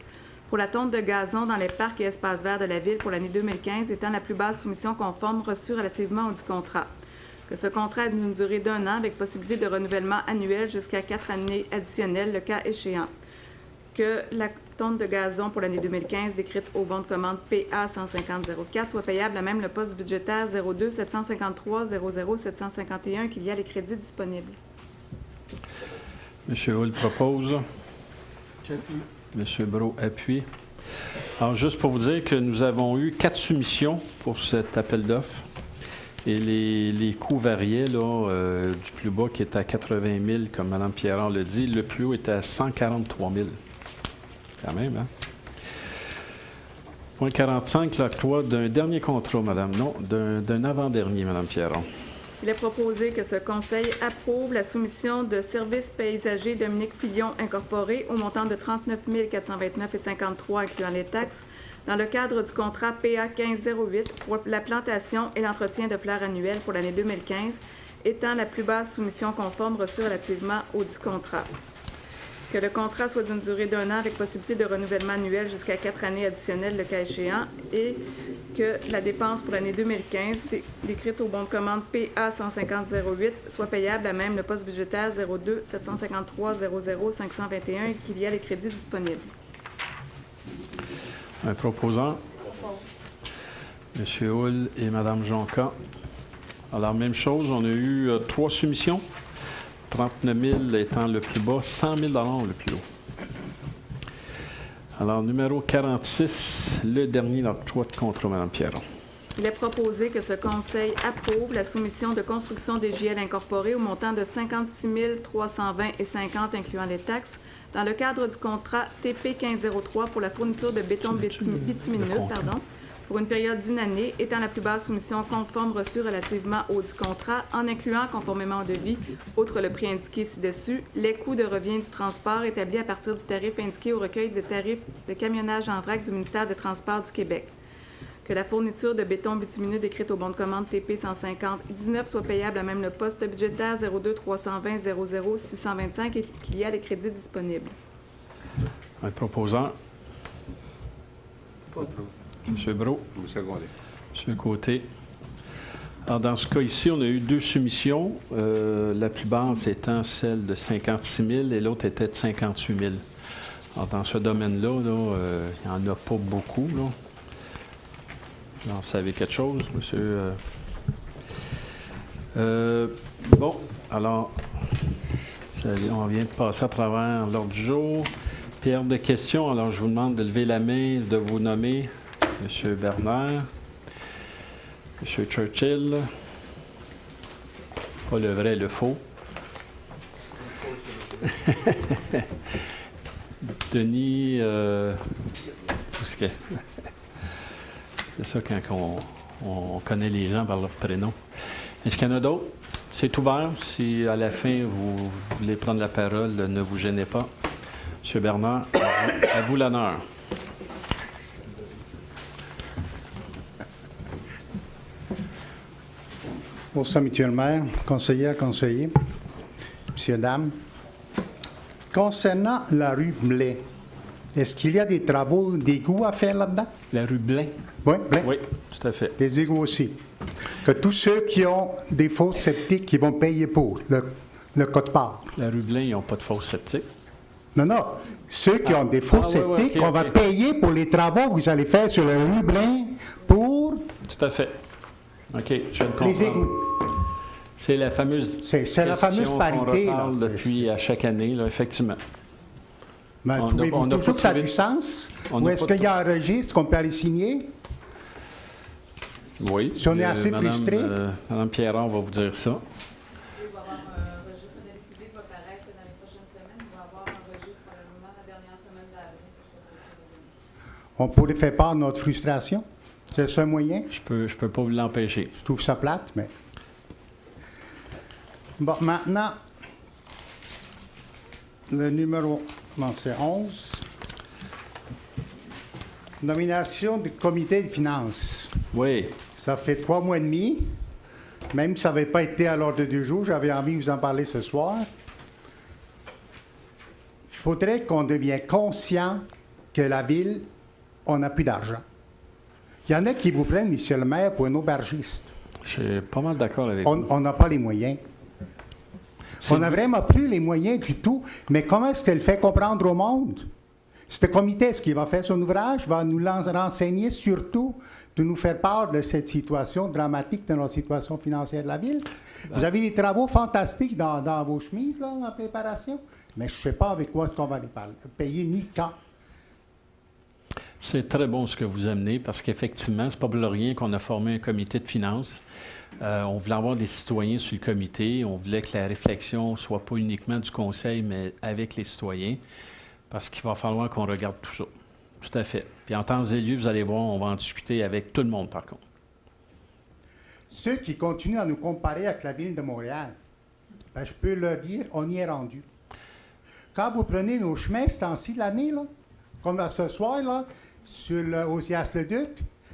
pour la tonte de gazon dans les parcs et espaces verts de la Ville pour l'année 2015 étant la plus basse soumission conforme reçue relativement au dit contrat. Que ce contrat ait une durée d'1 an avec possibilité de renouvellement annuel jusqu'à 4 années additionnelles, le cas échéant. Que la tonte de gazon pour l'année 2015 décrite au bon de commande PA 150-04 soit payable à même le poste budgétaire 02 753 00 751 qu'il y a les crédits disponibles. M. Hull propose. J'appuie. M. Brault appuie. Alors, juste pour vous dire que nous avons eu 4 soumissions pour cet appel d'offres. Et les coûts variaient, là, du plus bas qui était à 80 000, comme Mme Pierron le dit, le plus haut était à 143 000. Quand même, hein? Point 45, l'octroi d'un dernier contrat, Madame. Non, d'un avant-dernier, Mme Pierron. Il est proposé que ce conseil approuve la soumission de Services paysagers Dominique Filion Incorporé au montant de 39 429,53 incluant les taxes dans le cadre du contrat PA 1508 pour la plantation et l'entretien de fleurs annuelles pour l'année 2015, étant la plus basse soumission conforme reçue relativement au dit contrat. Que le contrat soit d'une durée d'1 an avec possibilité de renouvellement annuel jusqu'à 4 années additionnelles, le cas échéant, et que la dépense pour l'année 2015, décrite au bon de commande PA 150-08, soit payable à même le poste budgétaire 02 753 00 521 et qu'il y a les crédits disponibles. Un proposant. M. Hull et Mme Jonca. Alors, même chose, on a eu 3 soumissions. 39 000 étant le plus bas, 100 000 le plus haut. Alors, numéro 46, le dernier octroi de contrat, Mme Pierron. Il est proposé que ce conseil approuve la soumission de construction des JL incorporés au montant de 56 320,50 incluant les taxes dans le cadre du contrat TP 1503 pour la fourniture de béton bitumineux, pour une période d'1 année, étant la plus basse soumission conforme reçue relativement au dit contrat, en incluant, conformément au devis, outre le prix indiqué ci-dessus, les coûts de revient du transport établis à partir du tarif indiqué au recueil des tarifs de camionnage en vrac du ministère des Transports du Québec. Que la fourniture de béton bitumineux décrite au bon de commande TP 150-19 soit payable à même le poste budgétaire 02 320 00 625 et qu'il y a les crédits disponibles. Un proposant. M. Brault. Vous secondez. M. Côté. Alors, dans ce cas ici, on a eu 2 soumissions. La plus basse étant celle de 56 000 et l'autre était de 58 000. Alors, dans ce domaine-là, il n'y en a pas beaucoup. Là. Vous en savez quelque chose, monsieur? Bon, alors, on vient de passer à travers l'ordre du jour. Période de questions. Alors, je vous demande de lever la main, de vous nommer. M. Bernard, M. Churchill, pas le vrai, le faux. Denis, où est-ce que... C'est ça quand on connaît les gens par leur prénom. Est-ce qu'il y en a d'autres? C'est ouvert. Si à la fin vous voulez prendre la parole, ne vous gênez pas. M. Bernard, à vous l'honneur. Bonsoir, monsieur le maire, conseiller, messieurs, dames. Concernant la rue Blais, est-ce qu'il y a des travaux d'égouts à faire là-dedans? La rue Blain? Oui, Blais. Oui, tout à fait. Des égouts aussi. Que tous ceux qui ont des fosses septiques, qui vont payer pour le code-part. La rue Blain, ils n'ont pas de fosse septique. Non, non. Ceux qui ont des fosses oui, septiques, ok, on va ok. payer pour les travaux que vous allez faire sur la rue Blais pour Tout à fait. OK, je le comprends. les égouts. C'est la fameuse C'est la fameuse question parité, qu'on là. reparle depuis à chaque année, là, effectivement. Mais On trouvez-vous n'a toujours pas que ça a trouvé- du sens? on Ou n'a est-ce pas qu'il y a un registre qu'on peut aller signer? Oui. Si on est assez frustré? Mme Pierron va vous dire ça. Il va y avoir un registre de l'aide publique va paraître dans les prochaines semaines. Il va y avoir un registre probablement la dernière semaine d'avril pour ce dossier. On pourrait faire part de notre frustration. C'est ça un moyen? Je peux pas vous l'empêcher. Je trouve ça plate, mais... Bon, maintenant, le numéro, non, c'est 11. Nomination du comité de finances. Oui. Ça fait 3 mois et demi. Même si ça n'avait pas été à l'ordre du jour, j'avais envie de vous en parler ce soir. Il faudrait qu'on devienne conscient que la ville, on n'a plus d'argent. Il y en a qui vous prennent, monsieur le maire, pour un aubergiste. Je suis pas mal d'accord avec vous. On n'a pas les moyens. C'est On n'a vraiment plus les moyens du tout. Mais comment est-ce qu'elle fait comprendre au monde? Ce comité, est-ce qu'il va faire son ouvrage, va nous renseigner surtout de nous faire part de cette situation dramatique de notre situation financière de la ville? Vous avez des travaux fantastiques dans vos chemises, là, en préparation, mais je ne sais pas avec quoi est-ce qu'on va les payer, ni quand. C'est très bon ce que vous amenez parce qu'effectivement, c'est pas pour rien qu'on a formé un comité de finances. On voulait avoir des citoyens sur le comité. On voulait que la réflexion soit pas uniquement du conseil, mais avec les citoyens. Parce qu'il va falloir qu'on regarde tout ça. Tout à fait. Puis en temps et lieu, vous allez voir, on va en discuter avec tout le monde, par contre. Ceux qui continuent à nous comparer avec la ville de Montréal, ben, je peux leur dire, on y est rendu. Quand vous prenez nos chemins, ce temps-ci de l'année, là, comme à ce soir, là, sur le Osias-le-Duc,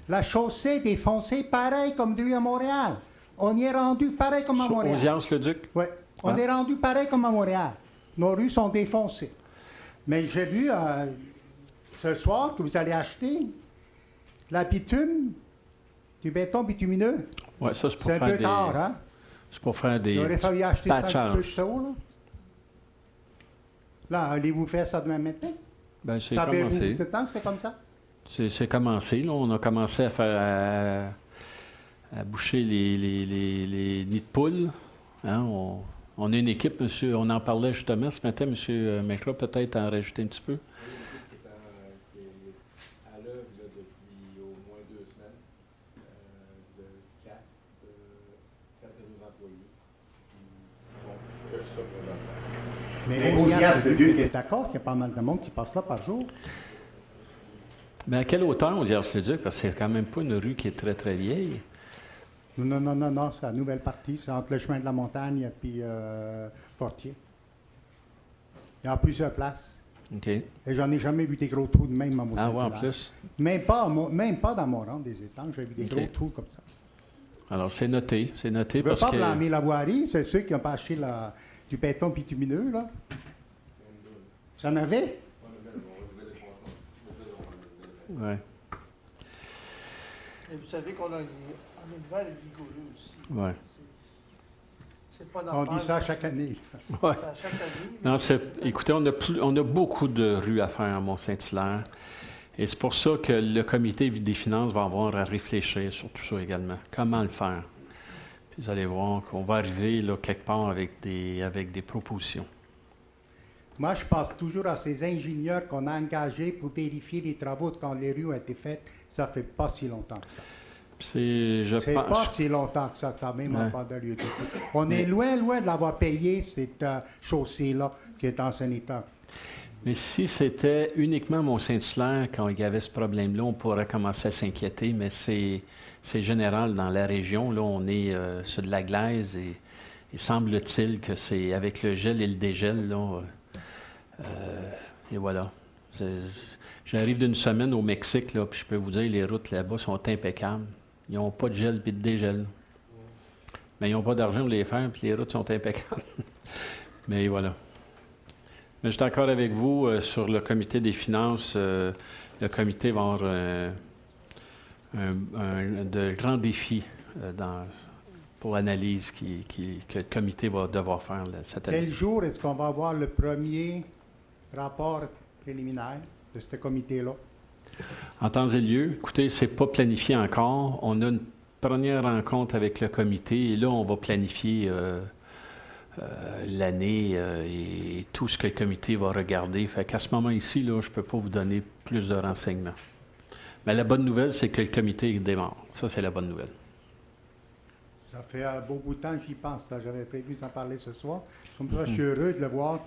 la chaussée est défoncée pareil comme de à Montréal. On y est rendu pareil comme à Montréal. Osias-le-Duc? Oui, on Ah. est rendu pareil comme à Montréal. Nos rues sont défoncées. Mais j'ai vu ce soir que vous allez acheter la bitume, du béton bitumineux. Oui, ça, c'est pour C'est un faire peu des... tard, hein? C'est pour faire des Il aurait fallu acheter ça un petit peu patchages. plus tôt, là. Là, allez-vous faire ça demain matin? Ben, c'est Savez-vous commencé. de temps que c'est comme ça? C'est commencé. Là. On a commencé à faire à boucher les nids de poules. Hein, on a une équipe, monsieur. On en parlait justement ce matin, monsieur Mekra, peut-être en rajouter un petit peu. Qui est à l'œuvre là, depuis au moins 2 semaines, de 4 de nos employés qui font que ça présentement. Mais Osias de Dieu est d'accord qu'il y a pas mal de monde qui passe là par jour. Mais à quelle hauteur, on dirait le Duc? Parce que c'est quand même pas une rue qui est très, très vieille. Non, c'est la nouvelle partie. C'est entre le chemin de la montagne et puis Fortier. Il y a plusieurs places. OK. Et j'en ai jamais vu des gros trous de même à mon Ah ouais, en Saint-Hilaire. plus. Même pas dans mon rang des étangs, j'ai vu des OK. gros trous comme ça. Alors, c'est noté. C'est noté Je ne veux parce pas que... blâmer la voirie, c'est ceux qui n'ont pas acheté du béton bitumineux, là. J'en avais? Ouais. Et vous savez qu'on a un hiver vigoureux aussi. Ouais. C'est pas On dit ça chaque année. Ouais. À chaque année. Non, écoutez, on a beaucoup de rues à faire à Mont-Saint-Hilaire. Et c'est pour ça que le comité des finances va avoir à réfléchir sur tout ça également. Comment le faire? Puis vous allez voir qu'on va arriver là, quelque part avec des propositions. Moi, je pense toujours à ces ingénieurs qu'on a engagés pour vérifier les travaux quand les rues ont été faites. Ça fait pas si longtemps que ça. C'est pas si longtemps que ça n'a même Ouais. pas de lieu de tout. On est loin de l'avoir payé, cette chaussée-là, qui est en son état. Mais si c'était uniquement Mont-Saint-Hilaire, quand il y avait ce problème-là, on pourrait commencer à s'inquiéter, mais c'est général dans la région. Là, on est sur de la glaise et il semble-t-il que c'est avec le gel et le dégel, là, et voilà. J'arrive d'une semaine au Mexique, là, puis je peux vous dire, les routes là-bas sont impeccables. Ils n'ont pas de gel puis de dégel. Mais ils n'ont pas d'argent pour les faire, puis les routes sont impeccables. Mais voilà. Mais je suis d'accord avec vous sur le comité des finances. Le comité va avoir de grands défis pour l'analyse que le comité va devoir faire cette année. Quel jour est-ce qu'on va avoir le premier rapport préliminaire de ce comité-là? En temps et lieu, écoutez, c'est pas planifié encore. On a une première rencontre avec le comité et là, on va planifier l'année et tout ce que le comité va regarder. Fait qu'à ce moment ici, là, je ne peux pas vous donner plus de renseignements. Mais la bonne nouvelle, c'est que le comité démarre. Ça, c'est la bonne nouvelle. Ça fait un beau bout de temps que j'y pense. J'avais prévu d'en parler ce soir. Je suis heureux de le voir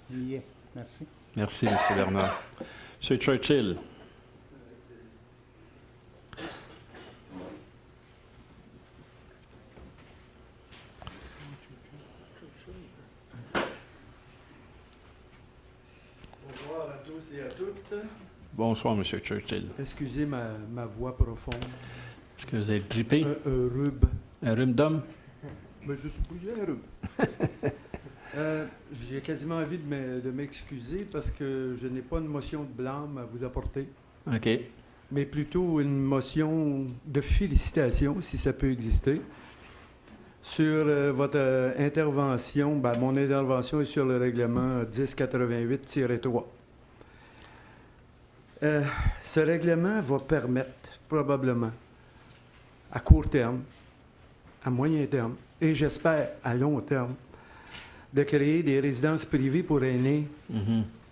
qu'il y est. Merci. Merci, M. Bernard. M. Churchill. Bonsoir à tous et à toutes. Bonsoir, M. Churchill. Excusez ma voix profonde. Est-ce que vous êtes grippé? Un rhume. Un rhume d'homme? Ben, je suis bouillé un rhume. J'ai quasiment envie de m'excuser parce que je n'ai pas une motion de blâme à vous apporter. OK. Mais plutôt une motion de félicitations, si ça peut exister, sur votre intervention. Ben, mon intervention est sur le règlement 1088-3. Ce règlement va permettre, probablement, à court terme, à moyen terme, et j'espère à long terme, de créer des résidences privées pour aînés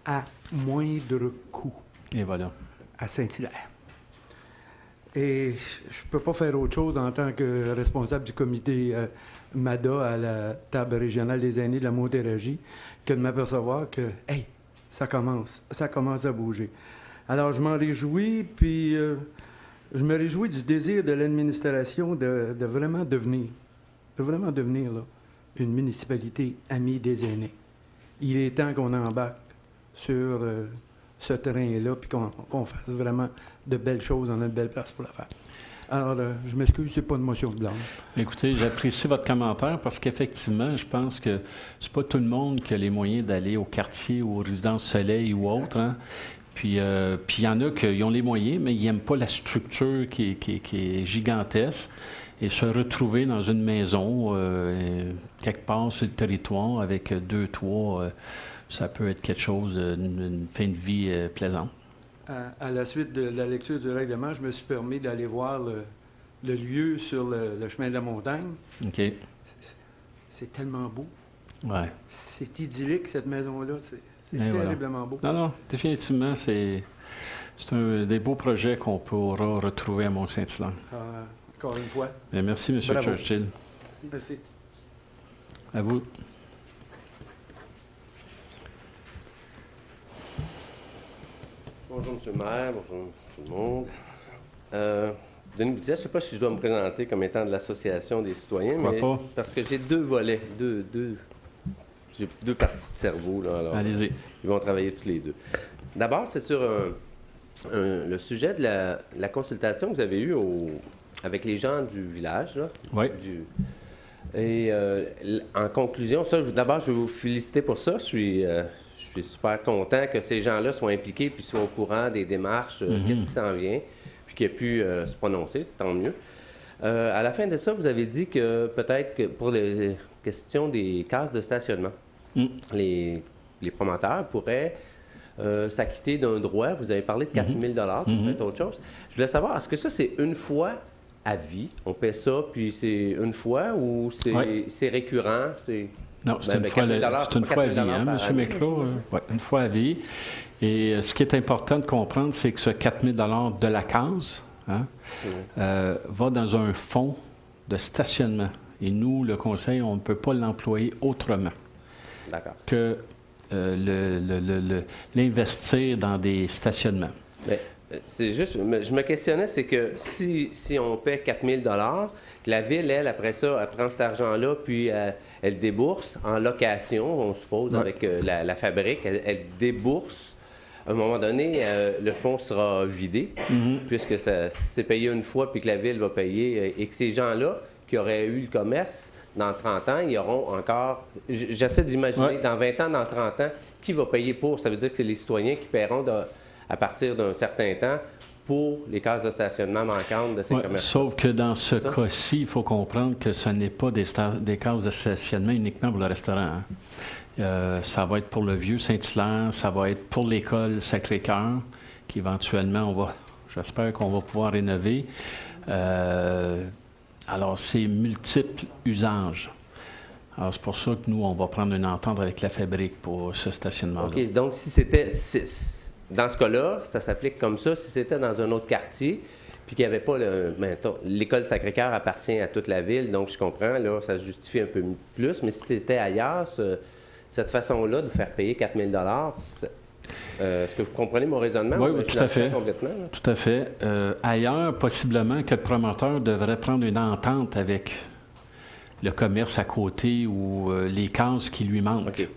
à moindre coût. Et voilà. À Saint-Hilaire. Et je ne peux pas faire autre chose en tant que responsable du comité MADA à la table régionale des aînés de la Montérégie que de m'apercevoir que, hey, ça commence à bouger. Alors, je m'en réjouis, puis je me réjouis du désir de l'administration de vraiment devenir là, une municipalité amie des aînés. Il est temps qu'on embarque sur ce terrain-là, puis qu'on fasse vraiment de belles choses. On a une belle place pour la faire. Alors, je m'excuse, c'est pas une motion de blâme. Écoutez, j'apprécie votre commentaire parce qu'effectivement, je pense que c'est pas tout le monde qui a les moyens d'aller au quartier ou aux résidences Soleil ou autre, hein. Puis il y en a qui ont les moyens, mais ils n'aiment pas la structure qui est gigantesque. Et se retrouver dans une maison, quelque part sur le territoire, avec 2 toits, ça peut être quelque chose, une fin de vie plaisante. À la suite de la lecture du règlement, je me suis permis d'aller voir le lieu sur le chemin de la montagne. OK. C'est tellement beau. Ouais. C'est idyllique, cette maison-là. C'est terriblement beau. Non, définitivement, c'est un des beaux projets qu'on pourra retrouver à Mont-Saint-Hilaire. Encore une fois. Bien, merci, M. Churchill. Merci. À vous. Bonjour, M. le maire. Bonjour, tout le monde. Denis Boutillier, je ne sais pas si je dois me présenter comme étant de l'Association des citoyens, Pourquoi mais pas? parce que j'ai 2 volets, j'ai 2 parties de cerveau. Là, alors, allez-y. Ils vont travailler tous les 2. D'abord, c'est sur le sujet de la consultation que vous avez eue avec les gens du village. Là, Oui. Et en conclusion, d'abord, je vais vous féliciter pour ça. Je suis super content que ces gens-là soient impliqués puis soient au courant des démarches, qu'est-ce qui s'en vient, puis qu'ils aient pu se prononcer, tant mieux. À la fin de ça, vous avez dit que peut-être que pour les questions des cases de stationnement, les promoteurs pourraient s'acquitter d'un droit. Vous avez parlé de 4 000 c'est peut-être autre chose. Je voulais savoir, est-ce que ça, c'est une fois à vie? On paie ça, puis c'est une fois, ou c'est récurrent? Non, c'est une fois à vie, hein, M. Méclos? Oui, une fois à vie. Et ce qui est important de comprendre, c'est que ce 4 000 de la case va dans un fonds de stationnement. Et nous, le conseil, on ne peut pas l'employer autrement D'accord. que l'investir dans des stationnements. Mais, c'est juste, je me questionnais, c'est que si on paie 4 000 la ville, elle, après ça, elle prend cet argent-là, puis elle débourse en location, on suppose, avec la fabrique, elle débourse. À un moment donné, le fonds sera vidé, puisque c'est payé une fois, puis que la ville va payer, et que ces gens-là, qui auraient eu le commerce, dans 30 ans, ils auront encore... J'essaie d'imaginer, dans 20 ans, dans 30 ans, qui va payer pour? Ça veut dire que c'est les citoyens qui paieront à partir d'un certain temps pour les cases de stationnement manquantes de ces commerces. Sauf que dans ce cas-ci, il faut comprendre que ce n'est pas des cases de stationnement uniquement pour le restaurant. Ça va être pour le vieux Saint-Hilaire, ça va être pour l'école Sacré-Cœur, qu'éventuellement, j'espère qu'on va pouvoir rénover. Alors, c'est multiples usages. Alors, c'est pour ça que nous, on va prendre une entente avec la fabrique pour ce stationnement-là. OK. Donc, si c'était... Dans ce cas-là, ça s'applique comme ça. Si c'était dans un autre quartier, puis qu'il n'y avait pas l'école Sacré-Cœur appartient à toute la ville, donc je comprends, là, ça se justifie un peu plus. Mais si c'était ailleurs, cette façon-là de faire payer 4 000 est-ce que vous comprenez mon raisonnement? Oui, tout à fait. Complètement, tout à fait. Ailleurs, possiblement que le promoteur devrait prendre une entente avec le commerce à côté ou les cases qui lui manquent. OK.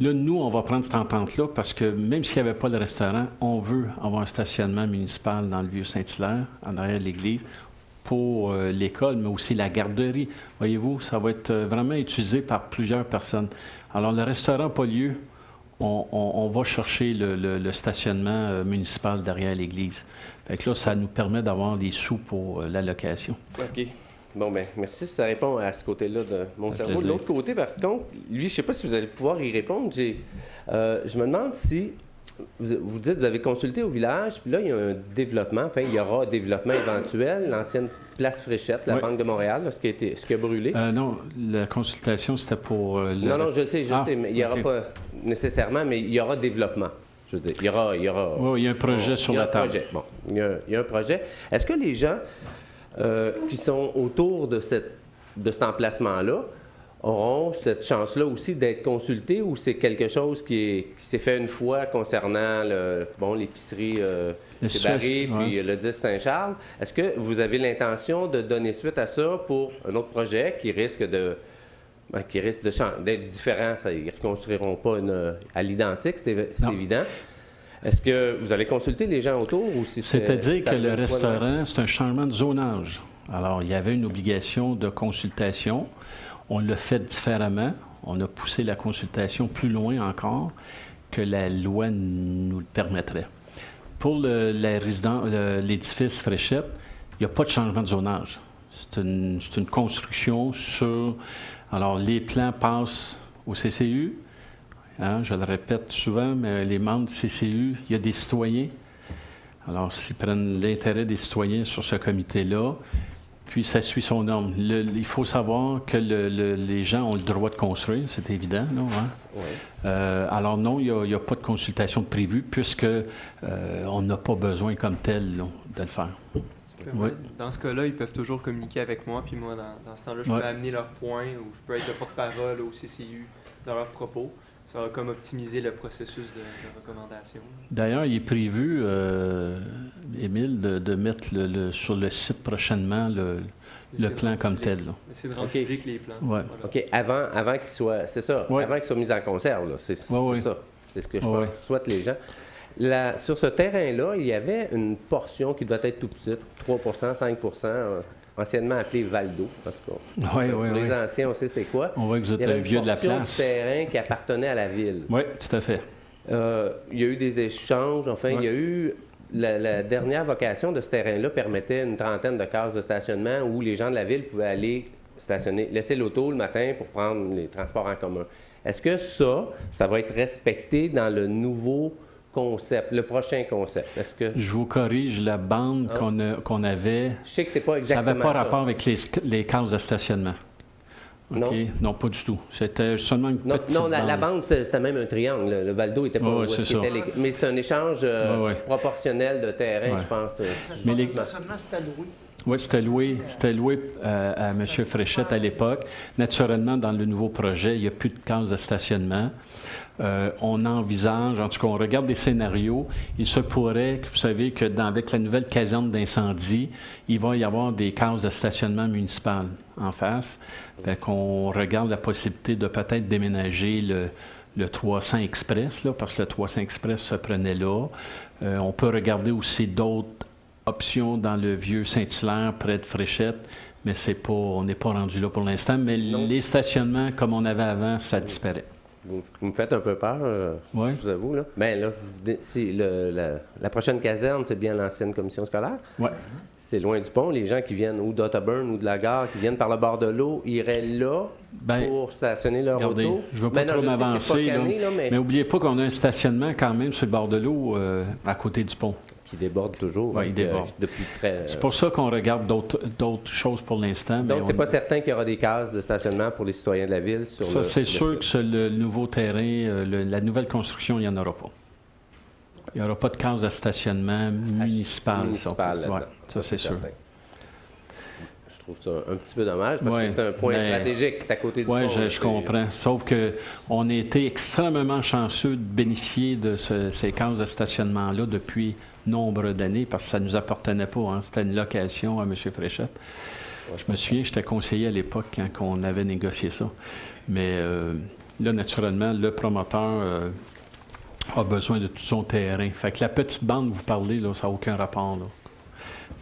Là, nous, on va prendre cette entente-là parce que même s'il n'y avait pas de restaurant, on veut avoir un stationnement municipal dans le Vieux-Saint-Hilaire, en arrière de l'église, pour l'école, mais aussi la garderie. Voyez-vous, ça va être vraiment utilisé par plusieurs personnes. Alors, le restaurant pas lieu, on va chercher le stationnement municipal derrière l'église. Fait que là, ça nous permet d'avoir des sous pour la location. OK. Bon, bien, merci. Ça répond à ce côté-là de mon cerveau. De l'autre côté, par contre, lui, je ne sais pas si vous allez pouvoir y répondre. Je me demande si, vous dites, vous avez consulté au village, puis là, il y a un développement, enfin, il y aura un développement éventuel, l'ancienne place Fréchette, la Banque de Montréal, là, ce qui a brûlé. Non, la consultation, c'était pour... Non, je sais, mais il n'y aura pas nécessairement, mais il y aura développement. Je veux dire, il y aura... Oui, il y a un projet sur la table. Il y a un projet. Est-ce que les gens qui sont autour de cet emplacement-là auront cette chance-là aussi d'être consultés ou c'est quelque chose qui s'est fait une fois concernant l'épicerie chez Barry puis le 10 Saint-Charles? Est-ce que vous avez l'intention de donner suite à ça pour un autre projet qui risque d'être différent? Ils ne reconstruiront pas à l'identique, c'est évident. Est-ce que vous allez consulter les gens autour ou si c'est-à-dire que le restaurant, c'est un changement de zonage. Alors, il y avait une obligation de consultation. On l'a fait différemment. On a poussé la consultation plus loin encore que la loi nous le permettrait. Pour l'édifice Fréchette, il n'y a pas de changement de zonage. C'est une construction sur... Alors, les plans passent au CCU. Je le répète souvent, mais les membres du CCU, il y a des citoyens. Alors, s'ils prennent l'intérêt des citoyens sur ce comité-là, puis ça suit son norme. Il faut savoir que les gens ont le droit de construire, c'est évident, non? Oui. Alors non, il n'y a pas de consultation prévue, puisque on n'a pas besoin comme tel là, de le faire. Oui. Dans ce cas-là, ils peuvent toujours communiquer avec moi, puis moi, dans ce temps-là, je peux amener leurs points, ou je peux être le porte-parole au CCU dans leurs propos. Ça va comme optimiser le processus de recommandation. D'ailleurs, il est prévu, Émile, de mettre sur le site prochainement le plan comme tel. C'est de rendre public les plans. Ouais. Voilà. OK. Avant qu'il soit... C'est ça. Ouais. Avant qu'il soit mis en conserve. Là. C'est ça. C'est ce que je pense. Souhaite les gens. Sur ce terrain-là, il y avait une portion qui doit être tout petite, 3 5 anciennement appelé Val-d'eau, en tout cas. Pour les anciens, on sait c'est quoi. On voit que vous êtes un vieux de la place. Il y avait une portion du terrain qui appartenait à la ville. Oui, tout à fait. Il y a eu des échanges. Enfin, il y a eu... La dernière vocation de ce terrain-là permettait une trentaine de cases de stationnement où les gens de la ville pouvaient aller stationner, laisser l'auto le matin pour prendre les transports en commun. Est-ce que ça va être respecté dans le nouveau concept, le prochain concept? Est-ce que... Je vous corrige, la bande qu'on avait... Je sais que c'est pas exactement ça. Ça n'avait pas rapport avec les cases de stationnement. Non. Okay. Non, pas du tout. C'était seulement une petite bande. Non, la bande, c'était même un triangle. Le Val-d'eau était pas... Mais c'est un échange proportionnel de terrain, je pense. Mais le stationnement, c'est alloué. Oui, c'était loué à M. Fréchette à l'époque. Naturellement, dans le nouveau projet, il n'y a plus de cases de stationnement. On envisage, en tout cas, on regarde des scénarios. Il se pourrait, vous savez, que avec la nouvelle caserne d'incendie, il va y avoir des cases de stationnement municipales en face. Fait qu'on regarde la possibilité de peut-être déménager le 300 Express, là, parce que le 300 Express se prenait là. On peut regarder aussi d'autres options dans le vieux Saint-Hilaire, près de Fréchette, mais on n'est pas rendu là pour l'instant. Mais les stationnements, comme on avait avant, ça disparaît. Vous me faites un peu peur, Ouais. je vous avoue. Là. Ben, là, la prochaine caserne, c'est bien l'ancienne commission scolaire. Oui. C'est loin du pont. Les gens qui viennent ou d'Otterburn ou de la gare, qui viennent par le bord de l'eau, iraient là pour stationner leur regardez, auto. je ne veux pas trop m'avancer, mais n'oubliez pas qu'on a un stationnement quand même sur le bord de l'eau à côté du pont. Qui déborde toujours. Oui, il déborde. Depuis très... C'est pour ça qu'on regarde d'autres choses pour l'instant. Donc, c'est pas certain qu'il y aura des cases de stationnement pour les citoyens de la ville sur ça, c'est le sûr site. que sur le nouveau terrain, la nouvelle construction, il n'y en aura pas. Il n'y aura pas de case de stationnement municipal. Ça, c'est sûr. Certain. Je trouve ça un petit peu dommage parce que c'est un point stratégique, c'est à côté du pont. Oui, je comprends. Sauf qu'on a été extrêmement chanceux de bénéficier de ces cases de stationnement-là depuis nombre d'années parce que ça ne nous appartenait pas. Hein. C'était une location à M. Fréchette. Je me souviens, j'étais conseiller à l'époque quand on avait négocié ça. Mais là, naturellement, le promoteur a besoin de tout son terrain. Fait que la petite bande que vous parlez, là, ça n'a aucun rapport. Là.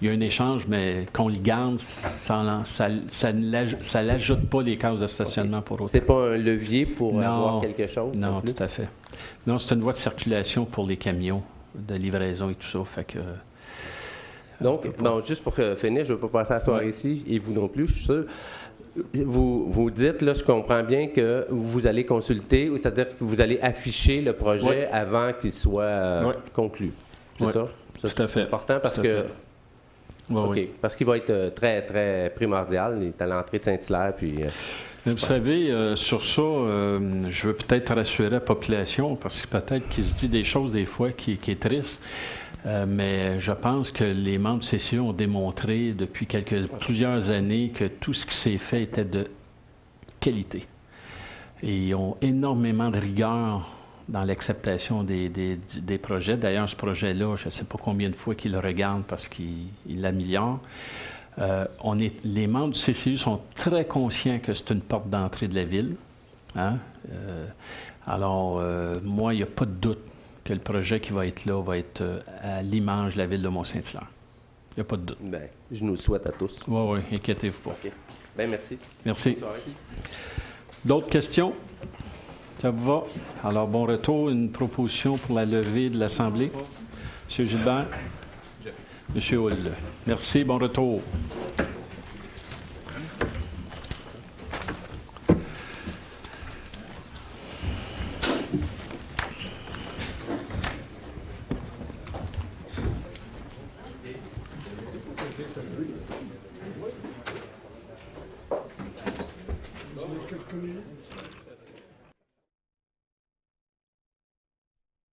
Il y a un échange, mais qu'on le garde, ça n'ajoute pas les cases de stationnement pour autant. C'est pas un levier pour avoir quelque chose? Non, tout à fait. Non, c'est une voie de circulation pour les camions de livraison et tout ça. Fait que, donc, juste pour finir, je ne veux pas passer la soirée ici, et vous non plus, je suis sûr. Vous dites, là, je comprends bien que vous allez consulter, c'est-à-dire que vous allez afficher le projet avant qu'il soit conclu. C'est ça? Tout à fait. C'est important parce que... Parce qu'il va être très, très primordial. Il est à l'entrée de Saint-Hilaire, puis... Vous savez, sur ça, je veux peut-être rassurer la population, parce que peut-être qu'il se dit des choses des fois qui est triste, mais je pense que les membres du CCE ont démontré depuis plusieurs années que tout ce qui s'est fait était de qualité. Et ils ont énormément de rigueur dans l'acceptation des projets. D'ailleurs, ce projet-là, je ne sais pas combien de fois qu'ils le regardent parce qu'ils l'améliorent. Les membres du CCU sont très conscients que c'est une porte d'entrée de la ville. Hein? Alors, moi, il n'y a pas de doute que le projet qui va être là va être à l'image de la ville de Mont-Saint-Hilaire. Il n'y a pas de doute. Bien, je nous le souhaite à tous. Oui, inquiétez-vous pas. OK. Bien, merci. Merci. D'autres questions? Ça vous va? Alors, bon retour. Une proposition pour la levée de l'Assemblée. M. Gilbert? M. Hull. Merci, bon retour. Quelques minutes.